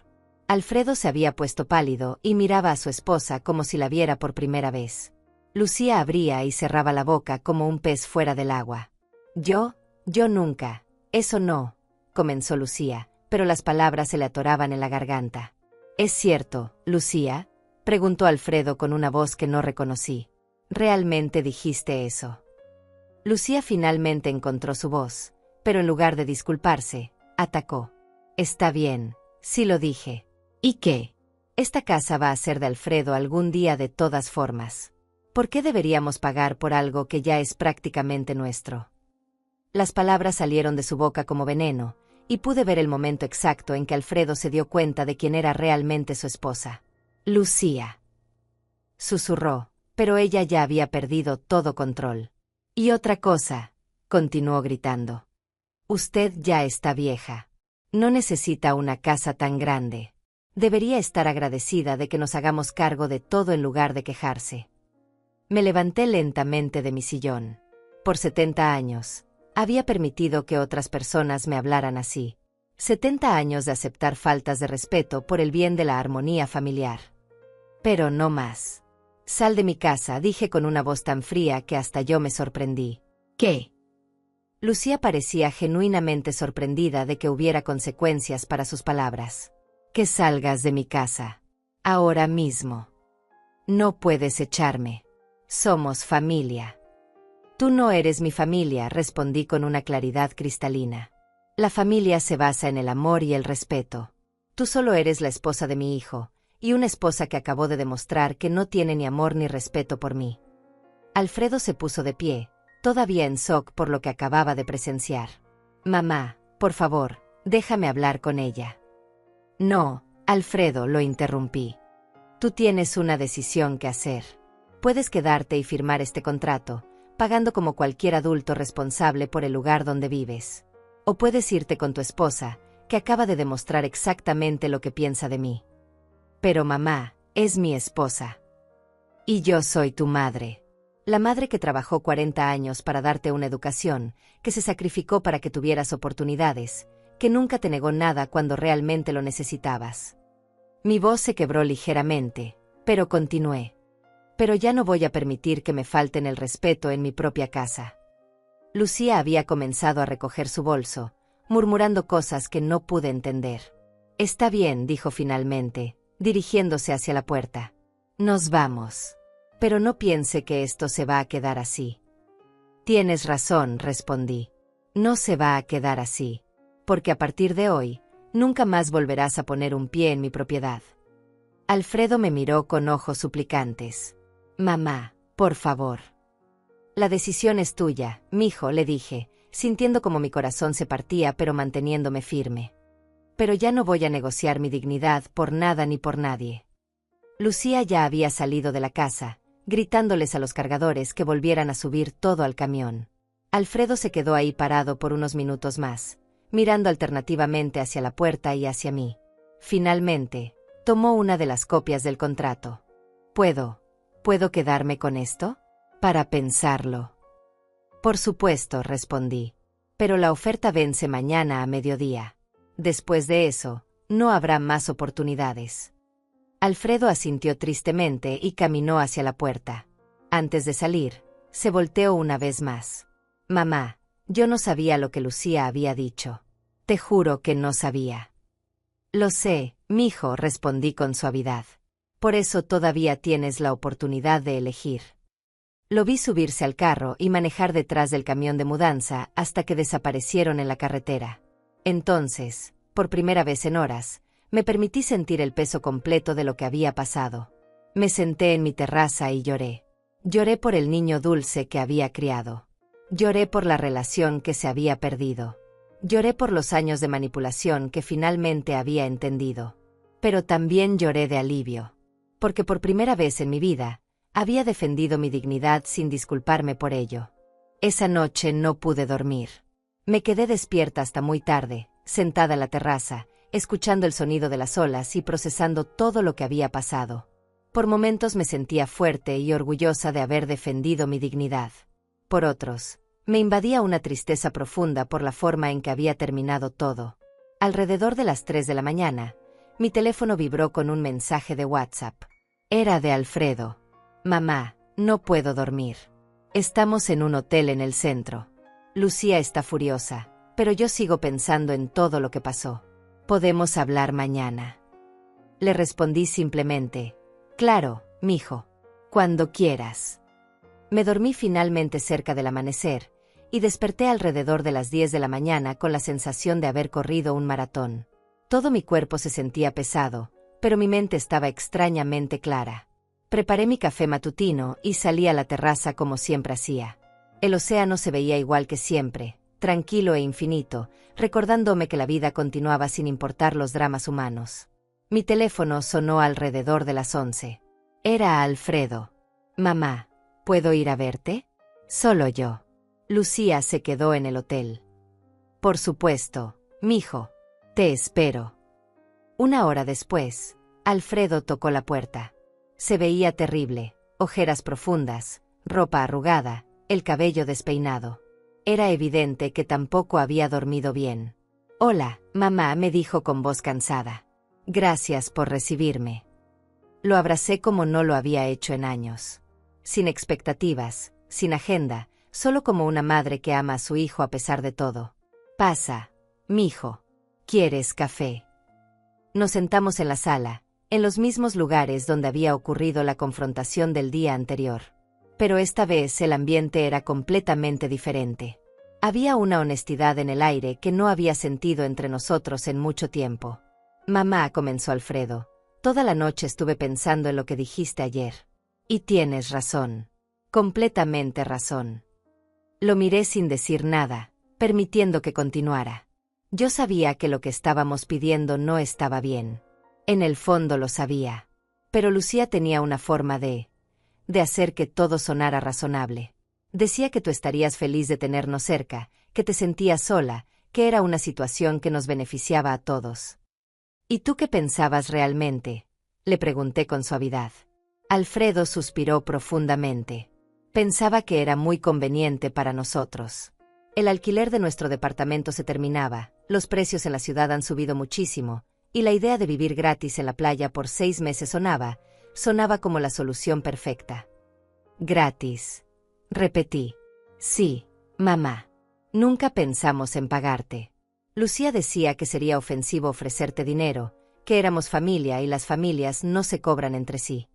Alfredo se había puesto pálido y miraba a su esposa como si la viera por primera vez. Lucía abría y cerraba la boca como un pez fuera del agua. Yo nunca. Eso no, comenzó Lucía, pero las palabras se le atoraban en la garganta. ¿Es cierto, Lucía?, preguntó Alfredo con una voz que no reconocí. ¿Realmente dijiste eso? Lucía finalmente encontró su voz, pero en lugar de disculparse, atacó. Está bien, sí lo dije. ¿Y qué? Esta casa va a ser de Alfredo algún día de todas formas. ¿Por qué deberíamos pagar por algo que ya es prácticamente nuestro? Las palabras salieron de su boca como veneno, y pude ver el momento exacto en que Alfredo se dio cuenta de quién era realmente su esposa. Lucía. Susurró, pero ella ya había perdido todo control. Y otra cosa, continuó gritando. Usted ya está vieja. No necesita una casa tan grande. Debería estar agradecida de que nos hagamos cargo de todo en lugar de quejarse. Me levanté lentamente de mi sillón. Por 70 años, había permitido que otras personas me hablaran así. 70 años de aceptar faltas de respeto por el bien de la armonía familiar. Pero no más. Sal de mi casa, dije con una voz tan fría que hasta yo me sorprendí. ¿Qué? Lucía parecía genuinamente sorprendida de que hubiera consecuencias para sus palabras. Que salgas de mi casa. Ahora mismo. No puedes echarme. Somos familia. Tú no eres mi familia, respondí con una claridad cristalina. La familia se basa en el amor y el respeto. Tú solo eres la esposa de mi hijo, y una esposa que acabó de demostrar que no tiene ni amor ni respeto por mí. Alfredo se puso de pie, todavía en shock por lo que acababa de presenciar. Mamá, por favor, déjame hablar con ella. No, Alfredo, lo interrumpí. Tú tienes una decisión que hacer. Puedes quedarte y firmar este contrato, pagando como cualquier adulto responsable por el lugar donde vives. O puedes irte con tu esposa, que acaba de demostrar exactamente lo que piensa de mí. Pero mamá, es mi esposa. Y yo soy tu madre. La madre que trabajó 40 años para darte una educación, que se sacrificó para que tuvieras oportunidades, que nunca te negó nada cuando realmente lo necesitabas. Mi voz se quebró ligeramente, pero continué. Pero ya no voy a permitir que me falten el respeto en mi propia casa. Lucía había comenzado a recoger su bolso, murmurando cosas que no pude entender. Está bien, dijo finalmente, dirigiéndose hacia la puerta. Nos vamos. Pero no piense que esto se va a quedar así. Tienes razón, respondí. No se va a quedar así. Porque a partir de hoy, nunca más volverás a poner un pie en mi propiedad. Alfredo me miró con ojos suplicantes. Mamá, por favor. La decisión es tuya, mijo, le dije, sintiendo como mi corazón se partía pero manteniéndome firme. Pero ya no voy a negociar mi dignidad por nada ni por nadie. Lucía ya había salido de la casa, gritándoles a los cargadores que volvieran a subir todo al camión. Alfredo se quedó ahí parado por unos minutos más, mirando alternativamente hacia la puerta y hacia mí. Finalmente, tomó una de las copias del contrato. ¿Puedo quedarme con esto? Para pensarlo. Por supuesto, respondí. Pero la oferta vence mañana a mediodía. Después de eso, no habrá más oportunidades. Alfredo asintió tristemente y caminó hacia la puerta. Antes de salir, se volteó una vez más. Mamá, yo no sabía lo que Lucía había dicho. Te juro que no sabía. Lo sé, mijo, respondí con suavidad. Por eso todavía tienes la oportunidad de elegir. Lo vi subirse al carro y manejar detrás del camión de mudanza hasta que desaparecieron en la carretera. Entonces, por primera vez en horas, me permití sentir el peso completo de lo que había pasado. Me senté en mi terraza y lloré. Lloré por el niño dulce que había criado. Lloré por la relación que se había perdido. Lloré por los años de manipulación que finalmente había entendido. Pero también lloré de alivio. Porque por primera vez en mi vida, había defendido mi dignidad sin disculparme por ello. Esa noche no pude dormir. Me quedé despierta hasta muy tarde, sentada en la terraza, escuchando el sonido de las olas y procesando todo lo que había pasado. Por momentos me sentía fuerte y orgullosa de haber defendido mi dignidad. Por otros, me invadía una tristeza profunda por la forma en que había terminado todo. Alrededor de las 3 de la mañana, mi teléfono vibró con un mensaje de WhatsApp. Era de Alfredo. Mamá, no puedo dormir. Estamos en un hotel en el centro. Lucía está furiosa, pero yo sigo pensando en todo lo que pasó. ¿Podemos hablar mañana? Le respondí simplemente, claro, mijo, cuando quieras. Me dormí finalmente cerca del amanecer, y desperté alrededor de las 10 de la mañana con la sensación de haber corrido un maratón. Todo mi cuerpo se sentía pesado, pero mi mente estaba extrañamente clara. Preparé mi café matutino y salí a la terraza como siempre hacía. El océano se veía igual que siempre, tranquilo e infinito, recordándome que la vida continuaba sin importar los dramas humanos. Mi teléfono sonó alrededor de las 11. Era Alfredo. Mamá, ¿puedo ir a verte? Solo yo. Lucía se quedó en el hotel. Por supuesto, mijo. Te espero. Una hora después, Alfredo tocó la puerta. Se veía terrible, ojeras profundas, ropa arrugada, el cabello despeinado. Era evidente que tampoco había dormido bien. Hola, mamá, me dijo con voz cansada. Gracias por recibirme. Lo abracé como no lo había hecho en años. Sin expectativas, sin agenda, solo como una madre que ama a su hijo a pesar de todo. Pasa, mijo. ¿Quieres café? Nos sentamos en la sala, en los mismos lugares donde había ocurrido la confrontación del día anterior. Pero esta vez el ambiente era completamente diferente. Había una honestidad en el aire que no había sentido entre nosotros en mucho tiempo. Mamá, comenzó Alfredo, toda la noche estuve pensando en lo que dijiste ayer. Y tienes razón. Completamente razón. Lo miré sin decir nada, permitiendo que continuara. Yo sabía que lo que estábamos pidiendo no estaba bien. En el fondo lo sabía. Pero Lucía tenía una forma de hacer que todo sonara razonable. Decía que tú estarías feliz de tenernos cerca, que te sentías sola, que era una situación que nos beneficiaba a todos. ¿Y tú qué pensabas realmente? Le pregunté con suavidad. Alfredo suspiró profundamente. Pensaba que era muy conveniente para nosotros. El alquiler de nuestro departamento se terminaba, los precios en la ciudad han subido muchísimo, y la idea de vivir gratis en la playa por 6 meses sonaba como la solución perfecta. Gratis. Repetí. Sí, mamá. Nunca pensamos en pagarte. Lucía decía que sería ofensivo ofrecerte dinero, que éramos familia y las familias no se cobran entre sí.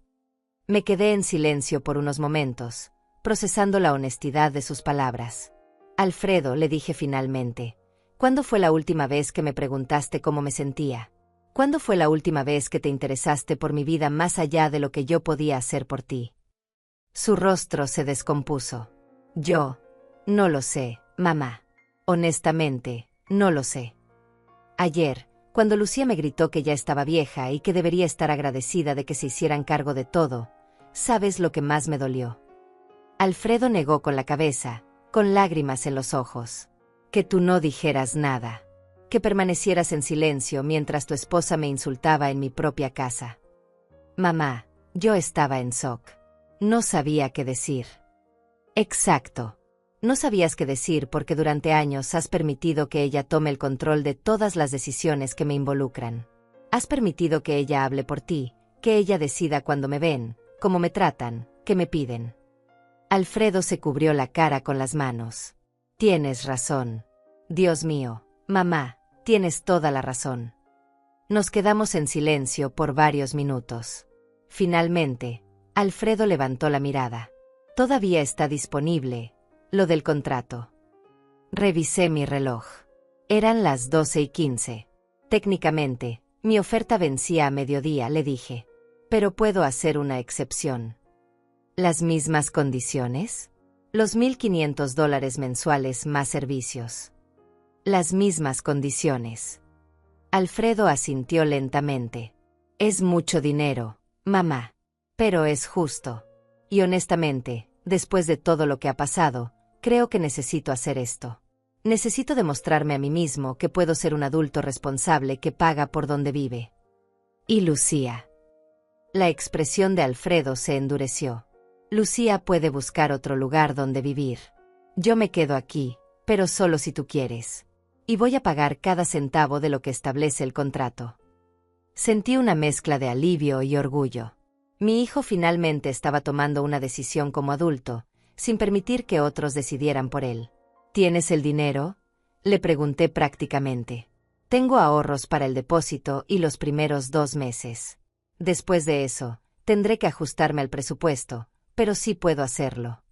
Me quedé en silencio por unos momentos, procesando la honestidad de sus palabras. Alfredo, le dije finalmente, ¿cuándo fue la última vez que me preguntaste cómo me sentía? ¿Cuándo fue la última vez que te interesaste por mi vida más allá de lo que yo podía hacer por ti? Su rostro se descompuso. Yo, no lo sé, mamá. Honestamente, no lo sé. Ayer, cuando Lucía me gritó que ya estaba vieja y que debería estar agradecida de que se hicieran cargo de todo, ¿sabes lo que más me dolió? Alfredo negó con la cabeza, con lágrimas en los ojos. Que tú no dijeras nada. Que permanecieras en silencio mientras tu esposa me insultaba en mi propia casa. Mamá, yo estaba en shock. No sabía qué decir. Exacto. No sabías qué decir porque durante años has permitido que ella tome el control de todas las decisiones que me involucran. Has permitido que ella hable por ti, que ella decida cuando me ven, cómo me tratan, qué me piden. Alfredo se cubrió la cara con las manos. Tienes razón. Dios mío, mamá, tienes toda la razón. Nos quedamos en silencio por varios minutos. Finalmente, Alfredo levantó la mirada. Todavía está disponible, lo del contrato. Revisé mi reloj. Eran las 12:15. Técnicamente, mi oferta vencía a mediodía, le dije. Pero puedo hacer una excepción. ¿Las mismas condiciones? Los $1,500 mensuales más servicios. Las mismas condiciones. Alfredo asintió lentamente. Es mucho dinero, mamá. Pero es justo. Y honestamente, después de todo lo que ha pasado, creo que necesito hacer esto. Necesito demostrarme a mí mismo que puedo ser un adulto responsable que paga por donde vive. ¿Y Lucía? La expresión de Alfredo se endureció. Lucía puede buscar otro lugar donde vivir. Yo me quedo aquí, pero solo si tú quieres. Y voy a pagar cada centavo de lo que establece el contrato. Sentí una mezcla de alivio y orgullo. Mi hijo finalmente estaba tomando una decisión como adulto, sin permitir que otros decidieran por él. ¿Tienes el dinero?, le pregunté prácticamente. Tengo ahorros para el depósito y los primeros 2 meses. Después de eso, tendré que ajustarme al presupuesto, pero sí puedo hacerlo.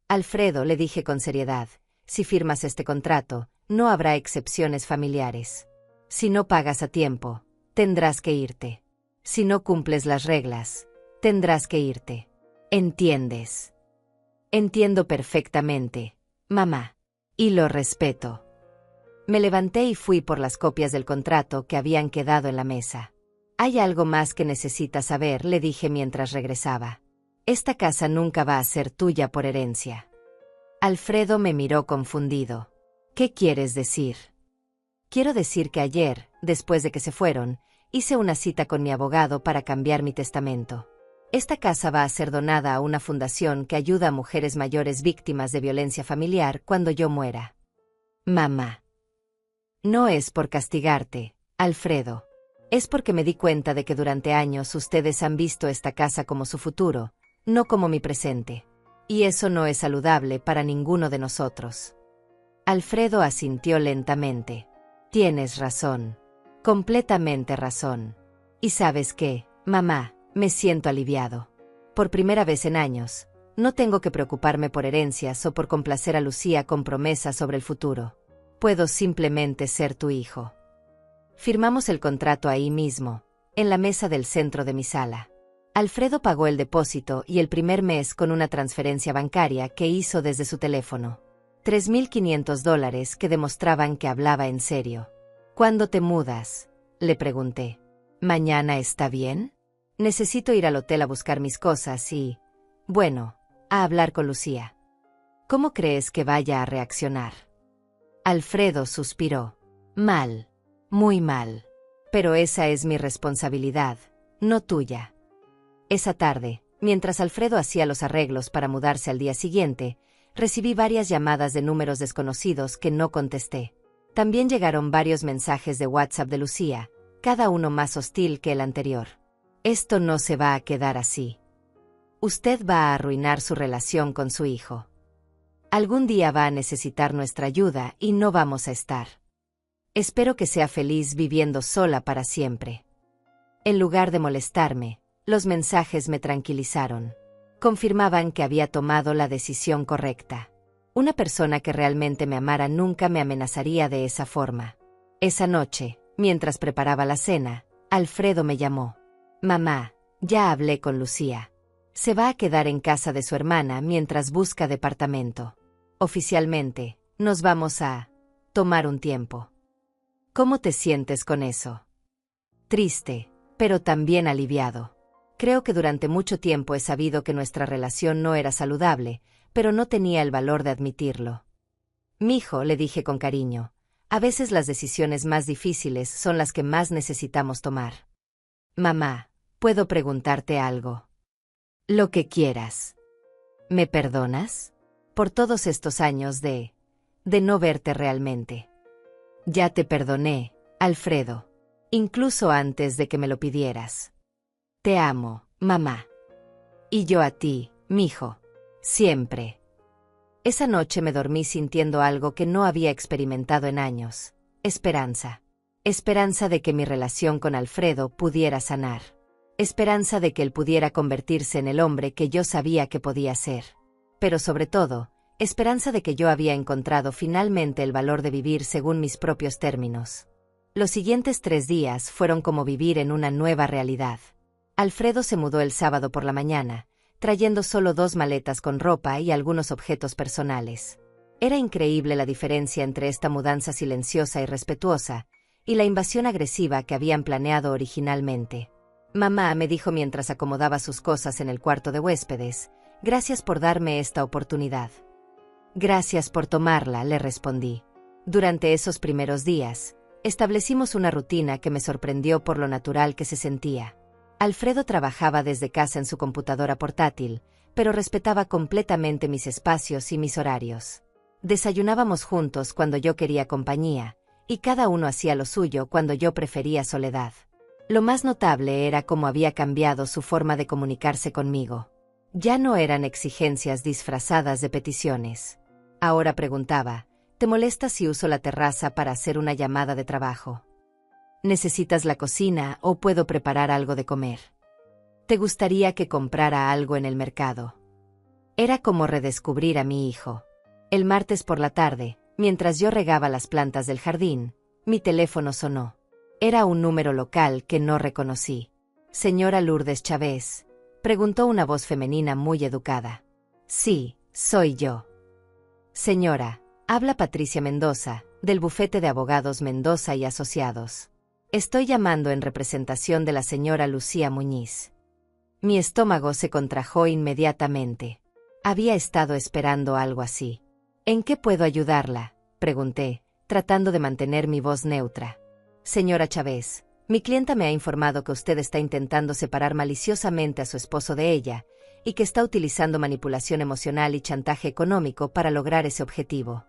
Alfredo, le dije con seriedad, si firmas este contrato, no habrá excepciones familiares. Si no pagas a tiempo, tendrás que irte. Si no cumples las reglas, tendrás que irte. ¿Entiendes? Entiendo perfectamente, mamá. Y lo respeto. Me levanté y fui por las copias del contrato que habían quedado en la mesa. Hay algo más que necesitas saber, le dije mientras regresaba. Esta casa nunca va a ser tuya por herencia. Alfredo me miró confundido. ¿Qué quieres decir? Quiero decir que ayer, después de que se fueron, hice una cita con mi abogado para cambiar mi testamento. Esta casa va a ser donada a una fundación que ayuda a mujeres mayores víctimas de violencia familiar cuando yo muera. Mamá. No es por castigarte, Alfredo. Es porque me di cuenta de que durante años ustedes han visto esta casa como su futuro, no como mi presente. Y eso no es saludable para ninguno de nosotros. Alfredo asintió lentamente. Tienes razón. Completamente razón. ¿Y sabes qué, mamá? Me siento aliviado. Por primera vez en años, no tengo que preocuparme por herencias o por complacer a Lucía con promesas sobre el futuro. Puedo simplemente ser tu hijo. Firmamos el contrato ahí mismo, en la mesa del centro de mi sala. Alfredo pagó el depósito y el primer mes con una transferencia bancaria que hizo desde su teléfono. $3,500 que demostraban que hablaba en serio. ¿Cuándo te mudas?, le pregunté. ¿Mañana está bien? Necesito ir al hotel a buscar mis cosas y, bueno, a hablar con Lucía. ¿Cómo crees que vaya a reaccionar? Alfredo suspiró. Mal, muy mal. Pero esa es mi responsabilidad, no tuya. Esa tarde, mientras Alfredo hacía los arreglos para mudarse al día siguiente, recibí varias llamadas de números desconocidos que no contesté. También llegaron varios mensajes de WhatsApp de Lucía, cada uno más hostil que el anterior. Esto no se va a quedar así. Usted va a arruinar su relación con su hijo. Algún día va a necesitar nuestra ayuda y no vamos a estar. Espero que sea feliz viviendo sola para siempre. En lugar de molestarme, los mensajes me tranquilizaron. Confirmaban que había tomado la decisión correcta. Una persona que realmente me amara nunca me amenazaría de esa forma. Esa noche, mientras preparaba la cena, Alfredo me llamó. Mamá, ya hablé con Lucía. Se va a quedar en casa de su hermana mientras busca departamento. Oficialmente, nos vamos a tomar un tiempo. ¿Cómo te sientes con eso? Triste, pero también aliviado. Creo que durante mucho tiempo he sabido que nuestra relación no era saludable, pero no tenía el valor de admitirlo. Mijo, le dije con cariño, a veces las decisiones más difíciles son las que más necesitamos tomar. Mamá, ¿puedo preguntarte algo? Lo que quieras. ¿Me perdonas? Por todos estos años de no verte realmente. Ya te perdoné, Alfredo. incluso antes de que me lo pidieras. Te amo, mamá. Y yo a ti, mijo. Siempre. Esa noche me dormí sintiendo algo que no había experimentado en años. Esperanza. Esperanza de que mi relación con Alfredo pudiera sanar. Esperanza de que él pudiera convertirse en el hombre que yo sabía que podía ser. Pero sobre todo, esperanza de que yo había encontrado finalmente el valor de vivir según mis propios términos. Los siguientes 3 días fueron como vivir en una nueva realidad. Alfredo se mudó el sábado por la mañana, trayendo solo 2 maletas con ropa y algunos objetos personales. Era increíble la diferencia entre esta mudanza silenciosa y respetuosa, y la invasión agresiva que habían planeado originalmente. Mamá me dijo mientras acomodaba sus cosas en el cuarto de huéspedes, «Gracias por darme esta oportunidad». «Gracias por tomarla», le respondí. Durante esos primeros días, establecimos una rutina que me sorprendió por lo natural que se sentía. Alfredo trabajaba desde casa en su computadora portátil, pero respetaba completamente mis espacios y mis horarios. Desayunábamos juntos cuando yo quería compañía, y cada uno hacía lo suyo cuando yo prefería soledad. Lo más notable era cómo había cambiado su forma de comunicarse conmigo. Ya no eran exigencias disfrazadas de peticiones. Ahora preguntaba, ¿te molesta si uso la terraza para hacer una llamada de trabajo? ¿Necesitas la cocina o puedo preparar algo de comer? ¿Te gustaría que comprara algo en el mercado? Era como redescubrir a mi hijo. El martes por la tarde, mientras yo regaba las plantas del jardín, mi teléfono sonó. Era un número local que no reconocí. «Señora Lourdes Chávez», preguntó una voz femenina muy educada. «Sí, soy yo». «Señora, habla Patricia Mendoza, del bufete de abogados Mendoza y Asociados. Estoy llamando en representación de la señora Lucía Muñiz». Mi estómago se contrajo inmediatamente. Había estado esperando algo así. «¿En qué puedo ayudarla?», pregunté, tratando de mantener mi voz neutra. «Señora Chávez, mi clienta me ha informado que usted está intentando separar maliciosamente a su esposo de ella, y que está utilizando manipulación emocional y chantaje económico para lograr ese objetivo».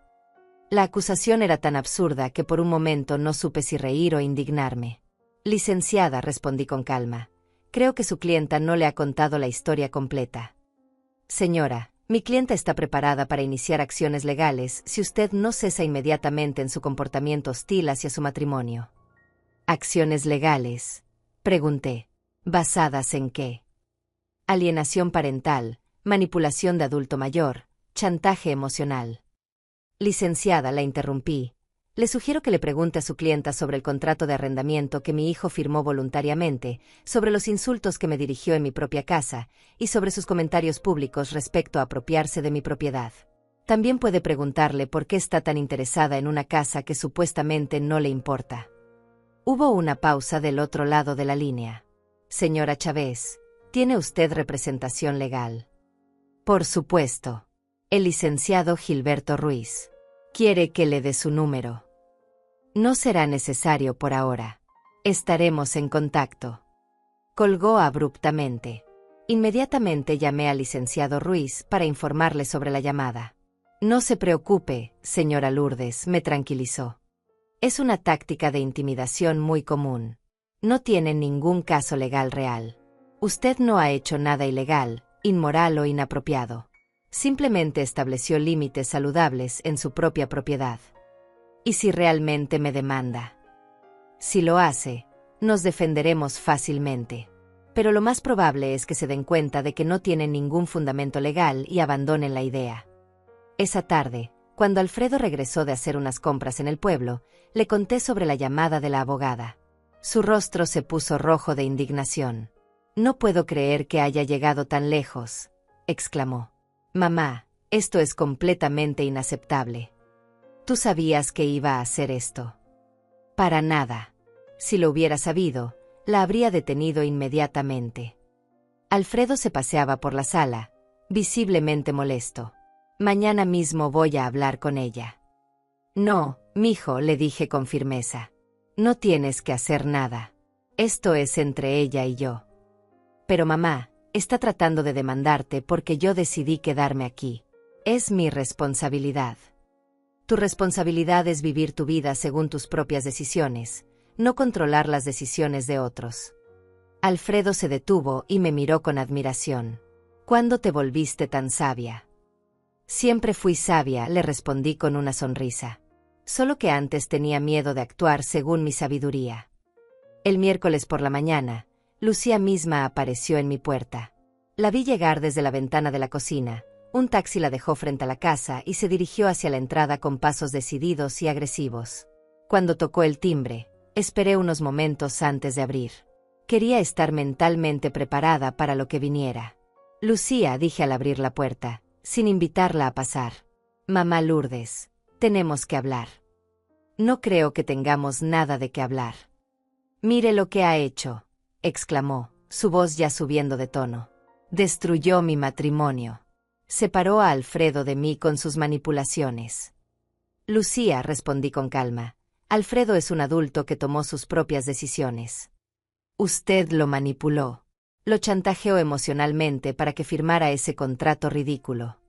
La acusación era tan absurda que por un momento no supe si reír o indignarme. «Licenciada», respondí con calma, «creo que su clienta no le ha contado la historia completa». «Señora, mi clienta está preparada para iniciar acciones legales si usted no cesa inmediatamente en su comportamiento hostil hacia su matrimonio». «¿Acciones legales?», pregunté. «¿Basadas en qué?». «Alienación parental, manipulación de adulto mayor, chantaje emocional». «Licenciada», la interrumpí, «le sugiero que le pregunte a su clienta sobre el contrato de arrendamiento que mi hijo firmó voluntariamente, sobre los insultos que me dirigió en mi propia casa, y sobre sus comentarios públicos respecto a apropiarse de mi propiedad. También puede preguntarle por qué está tan interesada en una casa que supuestamente no le importa». Hubo una pausa del otro lado de la línea. «Señora Chávez, ¿tiene usted representación legal?». «Por supuesto. El licenciado Gilberto Ruiz. ¿Quiere que le dé su número?». «No será necesario por ahora. Estaremos en contacto». Colgó abruptamente. Inmediatamente llamé al licenciado Ruiz para informarle sobre la llamada. «No se preocupe, señora Lourdes», me tranquilizó. «Es una táctica de intimidación muy común. No tiene ningún caso legal real. Usted no ha hecho nada ilegal, inmoral o inapropiado. Simplemente estableció límites saludables en su propia propiedad. ¿Y si realmente me demanda? Si lo hace, nos defenderemos fácilmente. Pero lo más probable es que se den cuenta de que no tienen ningún fundamento legal y abandonen la idea». Esa tarde, cuando Alfredo regresó de hacer unas compras en el pueblo, le conté sobre la llamada de la abogada. Su rostro se puso rojo de indignación. «No puedo creer que haya llegado tan lejos», exclamó. «Mamá, esto es completamente inaceptable. ¿Tú sabías que iba a hacer esto?». «Para nada. Si lo hubiera sabido, la habría detenido inmediatamente». Alfredo se paseaba por la sala, visiblemente molesto. «Mañana mismo voy a hablar con ella». «No, mijo», le dije con firmeza. «No tienes que hacer nada. Esto es entre ella y yo». «Pero mamá, está tratando de demandarte porque yo decidí quedarme aquí. Es mi responsabilidad». «Tu responsabilidad es vivir tu vida según tus propias decisiones, no controlar las decisiones de otros. Alfredo se detuvo y me miró con admiración. ¿Cuándo te volviste tan sabia? Siempre fui sabia, le respondí con una sonrisa. Solo que antes tenía miedo de actuar según mi sabiduría. El miércoles por la mañana, Lucía misma apareció en mi puerta. La vi llegar desde la ventana de la cocina. Un taxi la dejó frente a la casa y se dirigió hacia la entrada con pasos decididos y agresivos. Cuando tocó el timbre, esperé unos momentos antes de abrir. Quería estar mentalmente preparada para lo que viniera. Lucía, dije al abrir la puerta, sin invitarla a pasar. Mamá Lourdes, tenemos que hablar. No creo que tengamos nada de qué hablar. Mire lo que ha hecho, exclamó, su voz ya subiendo de tono. Destruyó mi matrimonio. Separó a Alfredo de mí con sus manipulaciones. Lucía, respondí con calma, Alfredo es un adulto que tomó sus propias decisiones. Usted lo manipuló. Lo chantajeó emocionalmente para que firmara ese contrato ridículo.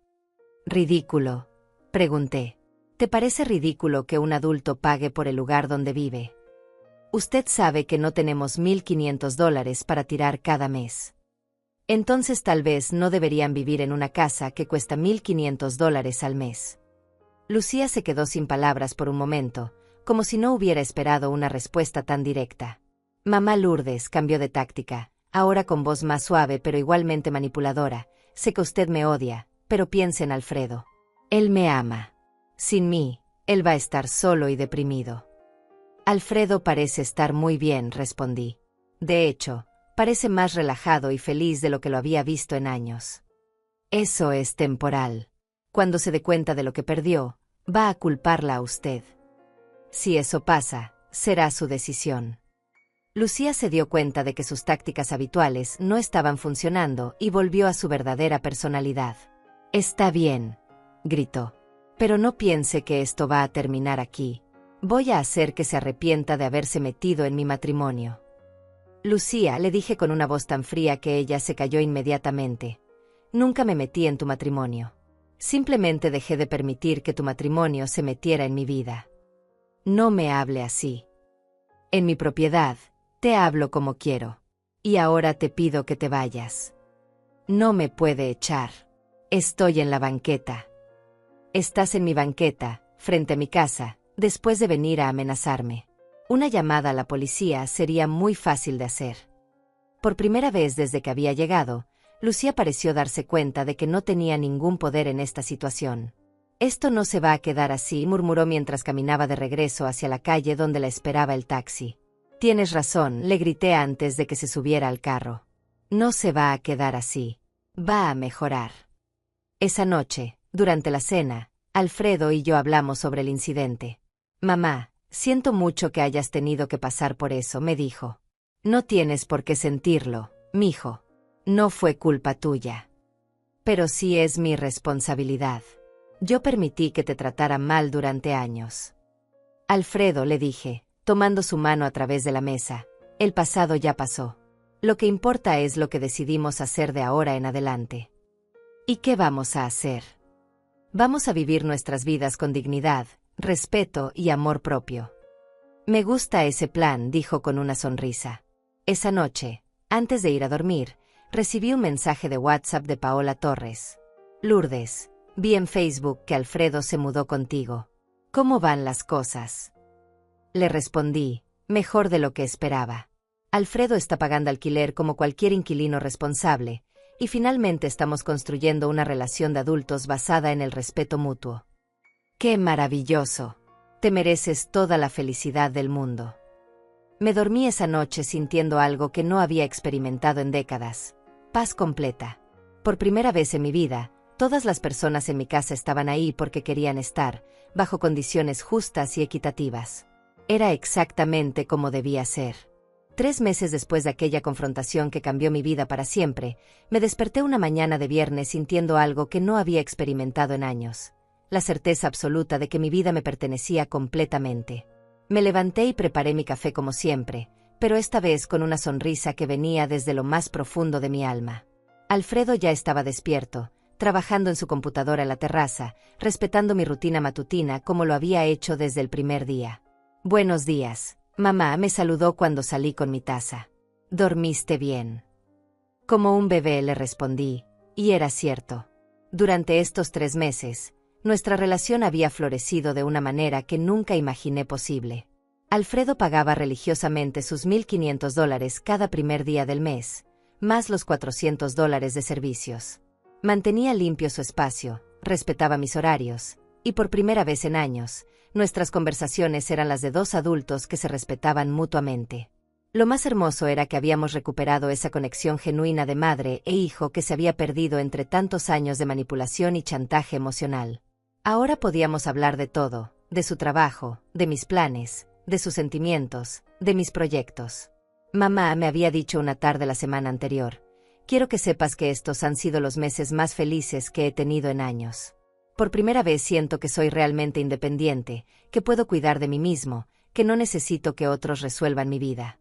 ¿Ridículo? Pregunté. ¿Te parece ridículo que un adulto pague por el lugar donde vive? Usted sabe que no tenemos $1,500 para tirar cada mes. Entonces tal vez no deberían vivir en una casa que cuesta $1,500 al mes. Lucía se quedó sin palabras por un momento, como si no hubiera esperado una respuesta tan directa. Mamá Lourdes cambió de táctica, ahora con voz más suave pero igualmente manipuladora. Sé que usted me odia, pero piense en Alfredo. Él me ama. Sin mí, él va a estar solo y deprimido. Alfredo parece estar muy bien, respondí. De hecho, parece más relajado y feliz de lo que lo había visto en años. Eso es temporal. Cuando se dé cuenta de lo que perdió, va a culparla a usted. Si eso pasa, será su decisión. Lucía se dio cuenta de que sus tácticas habituales no estaban funcionando y volvió a su verdadera personalidad. Está bien, gritó. Pero no piense que esto va a terminar aquí. Voy a hacer que se arrepienta de haberse metido en mi matrimonio. Lucía, le dije con una voz tan fría que ella se calló inmediatamente. Nunca me metí en tu matrimonio. Simplemente dejé de permitir que tu matrimonio se metiera en mi vida. No me hable así. En mi propiedad, te hablo como quiero. Y ahora te pido que te vayas. No me puede echar. Estoy en la banqueta. Estás en mi banqueta, frente a mi casa, después de venir a amenazarme. Una llamada a la policía sería muy fácil de hacer. Por primera vez desde que había llegado, Lucía pareció darse cuenta de que no tenía ningún poder en esta situación. Esto no se va a quedar así, murmuró mientras caminaba de regreso hacia la calle donde la esperaba el taxi. Tienes razón, le grité antes de que se subiera al carro. No se va a quedar así. Va a mejorar. Esa noche, durante la cena, Alfredo y yo hablamos sobre el incidente. Mamá, siento mucho que hayas tenido que pasar por eso, me dijo. No tienes por qué sentirlo, mijo. No fue culpa tuya. Pero sí es mi responsabilidad. Yo permití que te tratara mal durante años. Alfredo, le dije, tomando su mano a través de la mesa, el pasado ya pasó. Lo que importa es lo que decidimos hacer de ahora en adelante. ¿Y qué vamos a hacer? Vamos a vivir nuestras vidas con dignidad, respeto y amor propio. Me gusta ese plan, dijo con una sonrisa. Esa noche, antes de ir a dormir, recibí un mensaje de WhatsApp de Paola Torres. Lourdes, vi en Facebook que Alfredo se mudó contigo. ¿Cómo van las cosas? Le respondí, mejor de lo que esperaba. Alfredo está pagando alquiler como cualquier inquilino responsable, y finalmente estamos construyendo una relación de adultos basada en el respeto mutuo. ¡Qué maravilloso! Te mereces toda la felicidad del mundo. Me dormí esa noche sintiendo algo que no había experimentado en décadas. Paz completa. Por primera vez en mi vida, todas las personas en mi casa estaban ahí porque querían estar, bajo condiciones justas y equitativas. Era exactamente como debía ser. 3 meses después de aquella confrontación que cambió mi vida para siempre, me desperté una mañana de viernes sintiendo algo que no había experimentado en años. La certeza absoluta de que mi vida me pertenecía completamente. Me levanté y preparé mi café como siempre, pero esta vez con una sonrisa que venía desde lo más profundo de mi alma. Alfredo ya estaba despierto, trabajando en su computadora en la terraza, respetando mi rutina matutina como lo había hecho desde el primer día. Buenos días, Mamá me saludó cuando salí con mi taza. ¿Dormiste bien? Como un bebé le respondí, y era cierto. Durante estos 3 meses, nuestra relación había florecido de una manera que nunca imaginé posible. Alfredo pagaba religiosamente sus $1,500 cada primer día del mes, más los $400 de servicios. Mantenía limpio su espacio, respetaba mis horarios, y por primera vez en años, nuestras conversaciones eran las de 2 adultos que se respetaban mutuamente. Lo más hermoso era que habíamos recuperado esa conexión genuina de madre e hijo que se había perdido entre tantos años de manipulación y chantaje emocional. Ahora podíamos hablar de todo, de su trabajo, de mis planes, de sus sentimientos, de mis proyectos. Mamá me había dicho una tarde la semana anterior: quiero que sepas que estos han sido los meses más felices que he tenido en años. Por primera vez siento que soy realmente independiente, que puedo cuidar de mí mismo, que no necesito que otros resuelvan mi vida.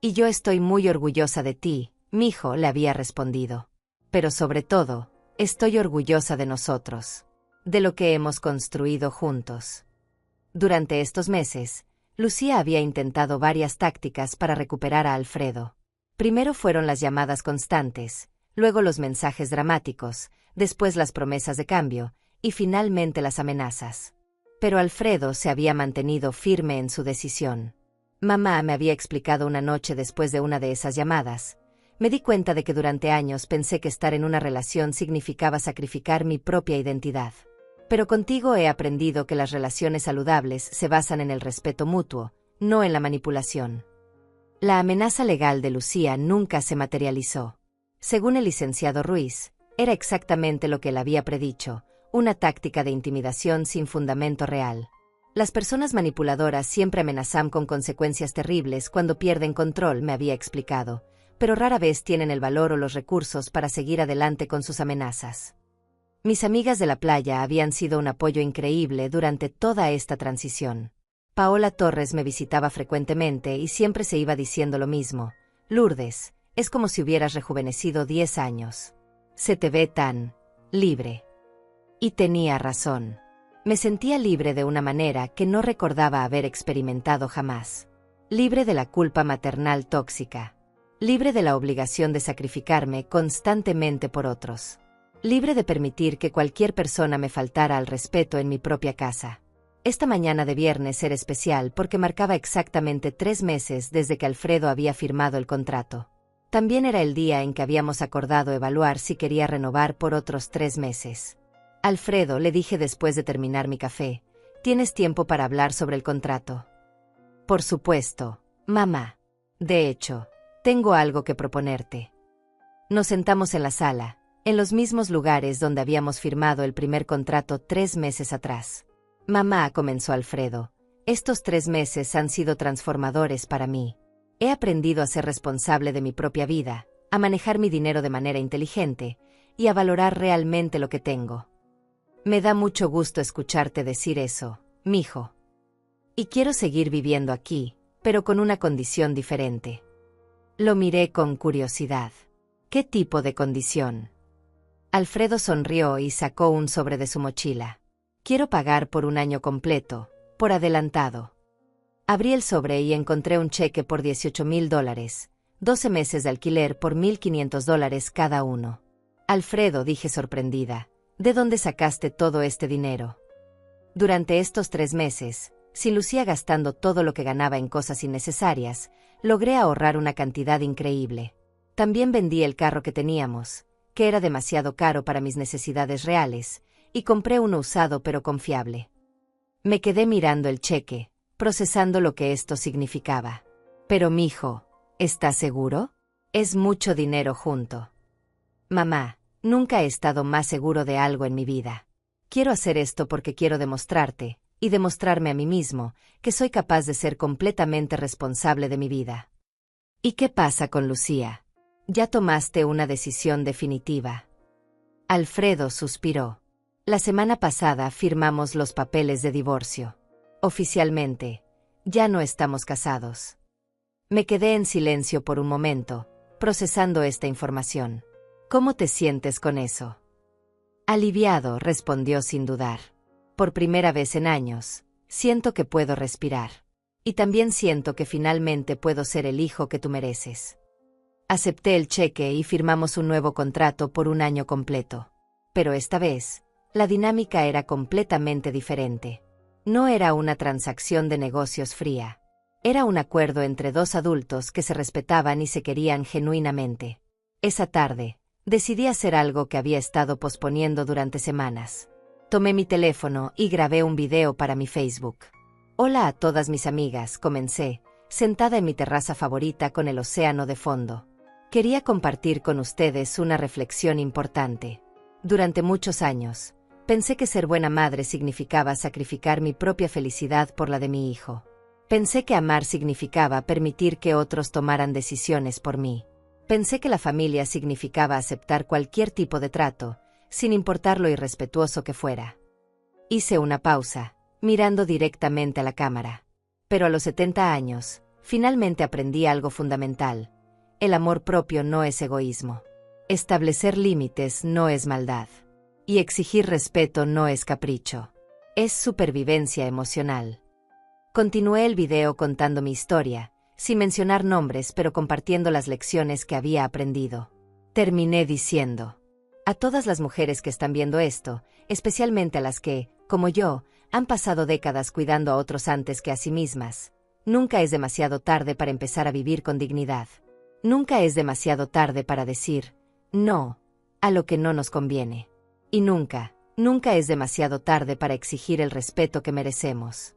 Y yo estoy muy orgullosa de ti, mijo, le había respondido. Pero sobre todo, estoy orgullosa de nosotros, de lo que hemos construido juntos. Durante estos meses, Lucía había intentado varias tácticas para recuperar a Alfredo. Primero fueron las llamadas constantes, luego los mensajes dramáticos, después las promesas de cambio, y finalmente las amenazas. Pero Alfredo se había mantenido firme en su decisión. Mamá me había explicado una noche después de una de esas llamadas. Me di cuenta de que durante años pensé que estar en una relación significaba sacrificar mi propia identidad. Pero contigo he aprendido que las relaciones saludables se basan en el respeto mutuo, no en la manipulación. La amenaza legal de Lucía nunca se materializó. Según el licenciado Ruiz, era exactamente lo que él había predicho, una táctica de intimidación sin fundamento real. Las personas manipuladoras siempre amenazan con consecuencias terribles cuando pierden control, me había explicado, pero rara vez tienen el valor o los recursos para seguir adelante con sus amenazas. Mis amigas de la playa habían sido un apoyo increíble durante toda esta transición. Paola Torres me visitaba frecuentemente y siempre se iba diciendo lo mismo: Lourdes, es como si hubieras rejuvenecido 10 años. Se te ve tan libre. Y tenía razón. Me sentía libre de una manera que no recordaba haber experimentado jamás. Libre de la culpa maternal tóxica. Libre de la obligación de sacrificarme constantemente por otros. Libre de permitir que cualquier persona me faltara al respeto en mi propia casa. Esta mañana de viernes era especial porque marcaba exactamente 3 meses desde que Alfredo había firmado el contrato. También era el día en que habíamos acordado evaluar si quería renovar por otros 3 meses. Alfredo, le dije después de terminar mi café, ¿tienes tiempo para hablar sobre el contrato? Por supuesto, mamá. De hecho, tengo algo que proponerte. Nos sentamos en la sala, en los mismos lugares donde habíamos firmado el primer contrato 3 meses atrás. Mamá, comenzó Alfredo, estos 3 meses han sido transformadores para mí. He aprendido a ser responsable de mi propia vida, a manejar mi dinero de manera inteligente y a valorar realmente lo que tengo. Me da mucho gusto escucharte decir eso, mijo. Y quiero seguir viviendo aquí, pero con una condición diferente. Lo miré con curiosidad. ¿Qué tipo de condición? Alfredo sonrió y sacó un sobre de su mochila. Quiero pagar por un año completo, por adelantado. Abrí el sobre y encontré un cheque por $18,000, 12 meses de alquiler por $1,500 cada uno. Alfredo, dije sorprendida, ¿de dónde sacaste todo este dinero? Durante estos 3 meses, sin Lucía gastando todo lo que ganaba en cosas innecesarias, logré ahorrar una cantidad increíble. También vendí el carro que teníamos, que era demasiado caro para mis necesidades reales, y compré uno usado pero confiable. Me quedé mirando el cheque, procesando lo que esto significaba. Pero mijo, ¿estás seguro? Es mucho dinero junto. Mamá, nunca he estado más seguro de algo en mi vida. Quiero hacer esto porque quiero demostrarte, y demostrarme a mí mismo, que soy capaz de ser completamente responsable de mi vida. ¿Y qué pasa con Lucía? ¿Ya tomaste una decisión definitiva? Alfredo suspiró. La semana pasada firmamos los papeles de divorcio. Oficialmente, ya no estamos casados. Me quedé en silencio por un momento, procesando esta información. ¿Cómo te sientes con eso? Aliviado, respondió sin dudar. Por primera vez en años, siento que puedo respirar. Y también siento que finalmente puedo ser el hijo que tú mereces. Acepté el cheque y firmamos un nuevo contrato por un año completo. Pero esta vez, la dinámica era completamente diferente. No era una transacción de negocios fría. Era un acuerdo entre dos adultos que se respetaban y se querían genuinamente. Esa tarde, decidí hacer algo que había estado posponiendo durante semanas. Tomé mi teléfono y grabé un video para mi Facebook. Hola a todas mis amigas, comencé, sentada en mi terraza favorita con el océano de fondo. Quería compartir con ustedes una reflexión importante. Durante muchos años, pensé que ser buena madre significaba sacrificar mi propia felicidad por la de mi hijo. Pensé que amar significaba permitir que otros tomaran decisiones por mí. Pensé que la familia significaba aceptar cualquier tipo de trato, sin importar lo irrespetuoso que fuera. Hice una pausa, mirando directamente a la cámara. Pero a los 70 años, finalmente aprendí algo fundamental. El amor propio no es egoísmo. Establecer límites no es maldad. Y exigir respeto no es capricho. Es supervivencia emocional. Continué el video contando mi historia, sin mencionar nombres pero compartiendo las lecciones que había aprendido. Terminé diciendo: a todas las mujeres que están viendo esto, especialmente a las que, como yo, han pasado décadas cuidando a otros antes que a sí mismas, nunca es demasiado tarde para empezar a vivir con dignidad. Nunca es demasiado tarde para decir no a lo que no nos conviene. Y nunca es demasiado tarde para exigir el respeto que merecemos.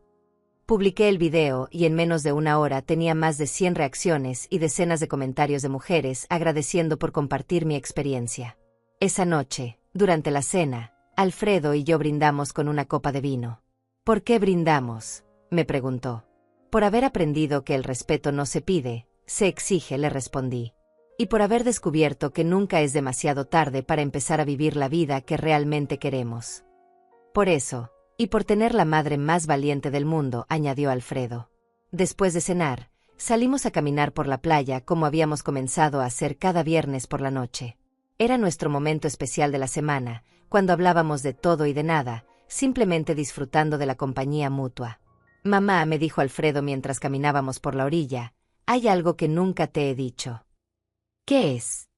Publiqué el video y en menos de una hora tenía más de 100 reacciones y decenas de comentarios de mujeres agradeciendo por compartir mi experiencia. Esa noche, durante la cena, Alfredo y yo brindamos con una copa de vino. ¿Por qué brindamos?, me preguntó. Por haber aprendido que el respeto no se pide, se exige, le respondí. Y por haber descubierto que nunca es demasiado tarde para empezar a vivir la vida que realmente queremos. Por eso, y por tener la madre más valiente del mundo, añadió Alfredo. Después de cenar, salimos a caminar por la playa como habíamos comenzado a hacer cada viernes por la noche. Era nuestro momento especial de la semana, cuando hablábamos de todo y de nada, simplemente disfrutando de la compañía mutua. Mamá, me dijo Alfredo mientras caminábamos por la orilla, hay algo que nunca te he dicho. ¿Qué es?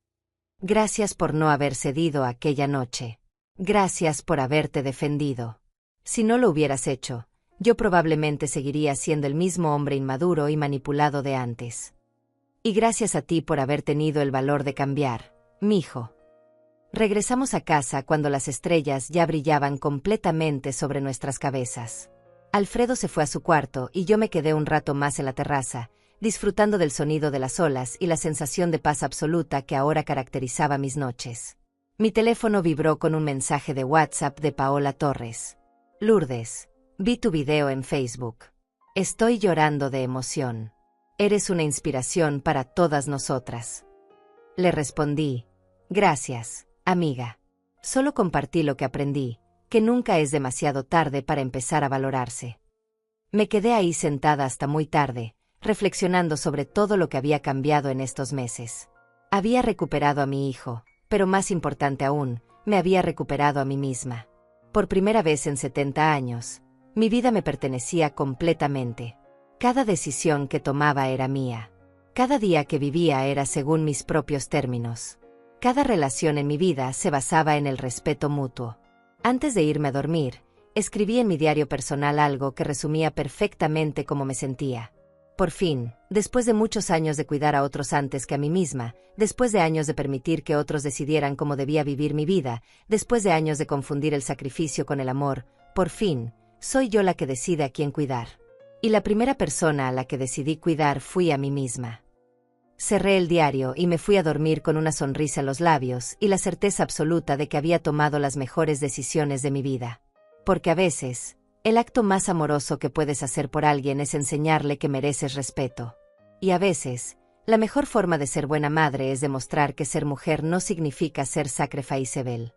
Gracias por no haber cedido aquella noche. Gracias por haberte defendido. Si no lo hubieras hecho, yo probablemente seguiría siendo el mismo hombre inmaduro y manipulado de antes. Y gracias a ti por haber tenido el valor de cambiar, mijo. Regresamos a casa cuando las estrellas ya brillaban completamente sobre nuestras cabezas. Alfredo se fue a su cuarto y yo me quedé un rato más en la terraza, disfrutando del sonido de las olas y la sensación de paz absoluta que ahora caracterizaba mis noches. Mi teléfono vibró con un mensaje de WhatsApp de Paola Torres. Lourdes, vi tu video en Facebook. Estoy llorando de emoción. Eres una inspiración para todas nosotras. Le respondí: gracias, amiga. Solo compartí lo que aprendí, que nunca es demasiado tarde para empezar a valorarse. Me quedé ahí sentada hasta muy tarde, reflexionando sobre todo lo que había cambiado en estos meses. Había recuperado a mi hijo, pero más importante aún, me había recuperado a mí misma. Por primera vez en 70 años, mi vida me pertenecía completamente. Cada decisión que tomaba era mía. Cada día que vivía era según mis propios términos. Cada relación en mi vida se basaba en el respeto mutuo. Antes de irme a dormir, escribí en mi diario personal algo que resumía perfectamente cómo me sentía. Por fin, después de muchos años de cuidar a otros antes que a mí misma, después de años de permitir que otros decidieran cómo debía vivir mi vida, después de años de confundir el sacrificio con el amor, por fin, soy yo la que decide a quién cuidar. Y la primera persona a la que decidí cuidar fui a mí misma. Cerré el diario y me fui a dormir con una sonrisa en los labios y la certeza absoluta de que había tomado las mejores decisiones de mi vida. Porque a veces, el acto más amoroso que puedes hacer por alguien es enseñarle que mereces respeto. Y a veces, la mejor forma de ser buena madre es demostrar que ser mujer no significa ser sacrificable.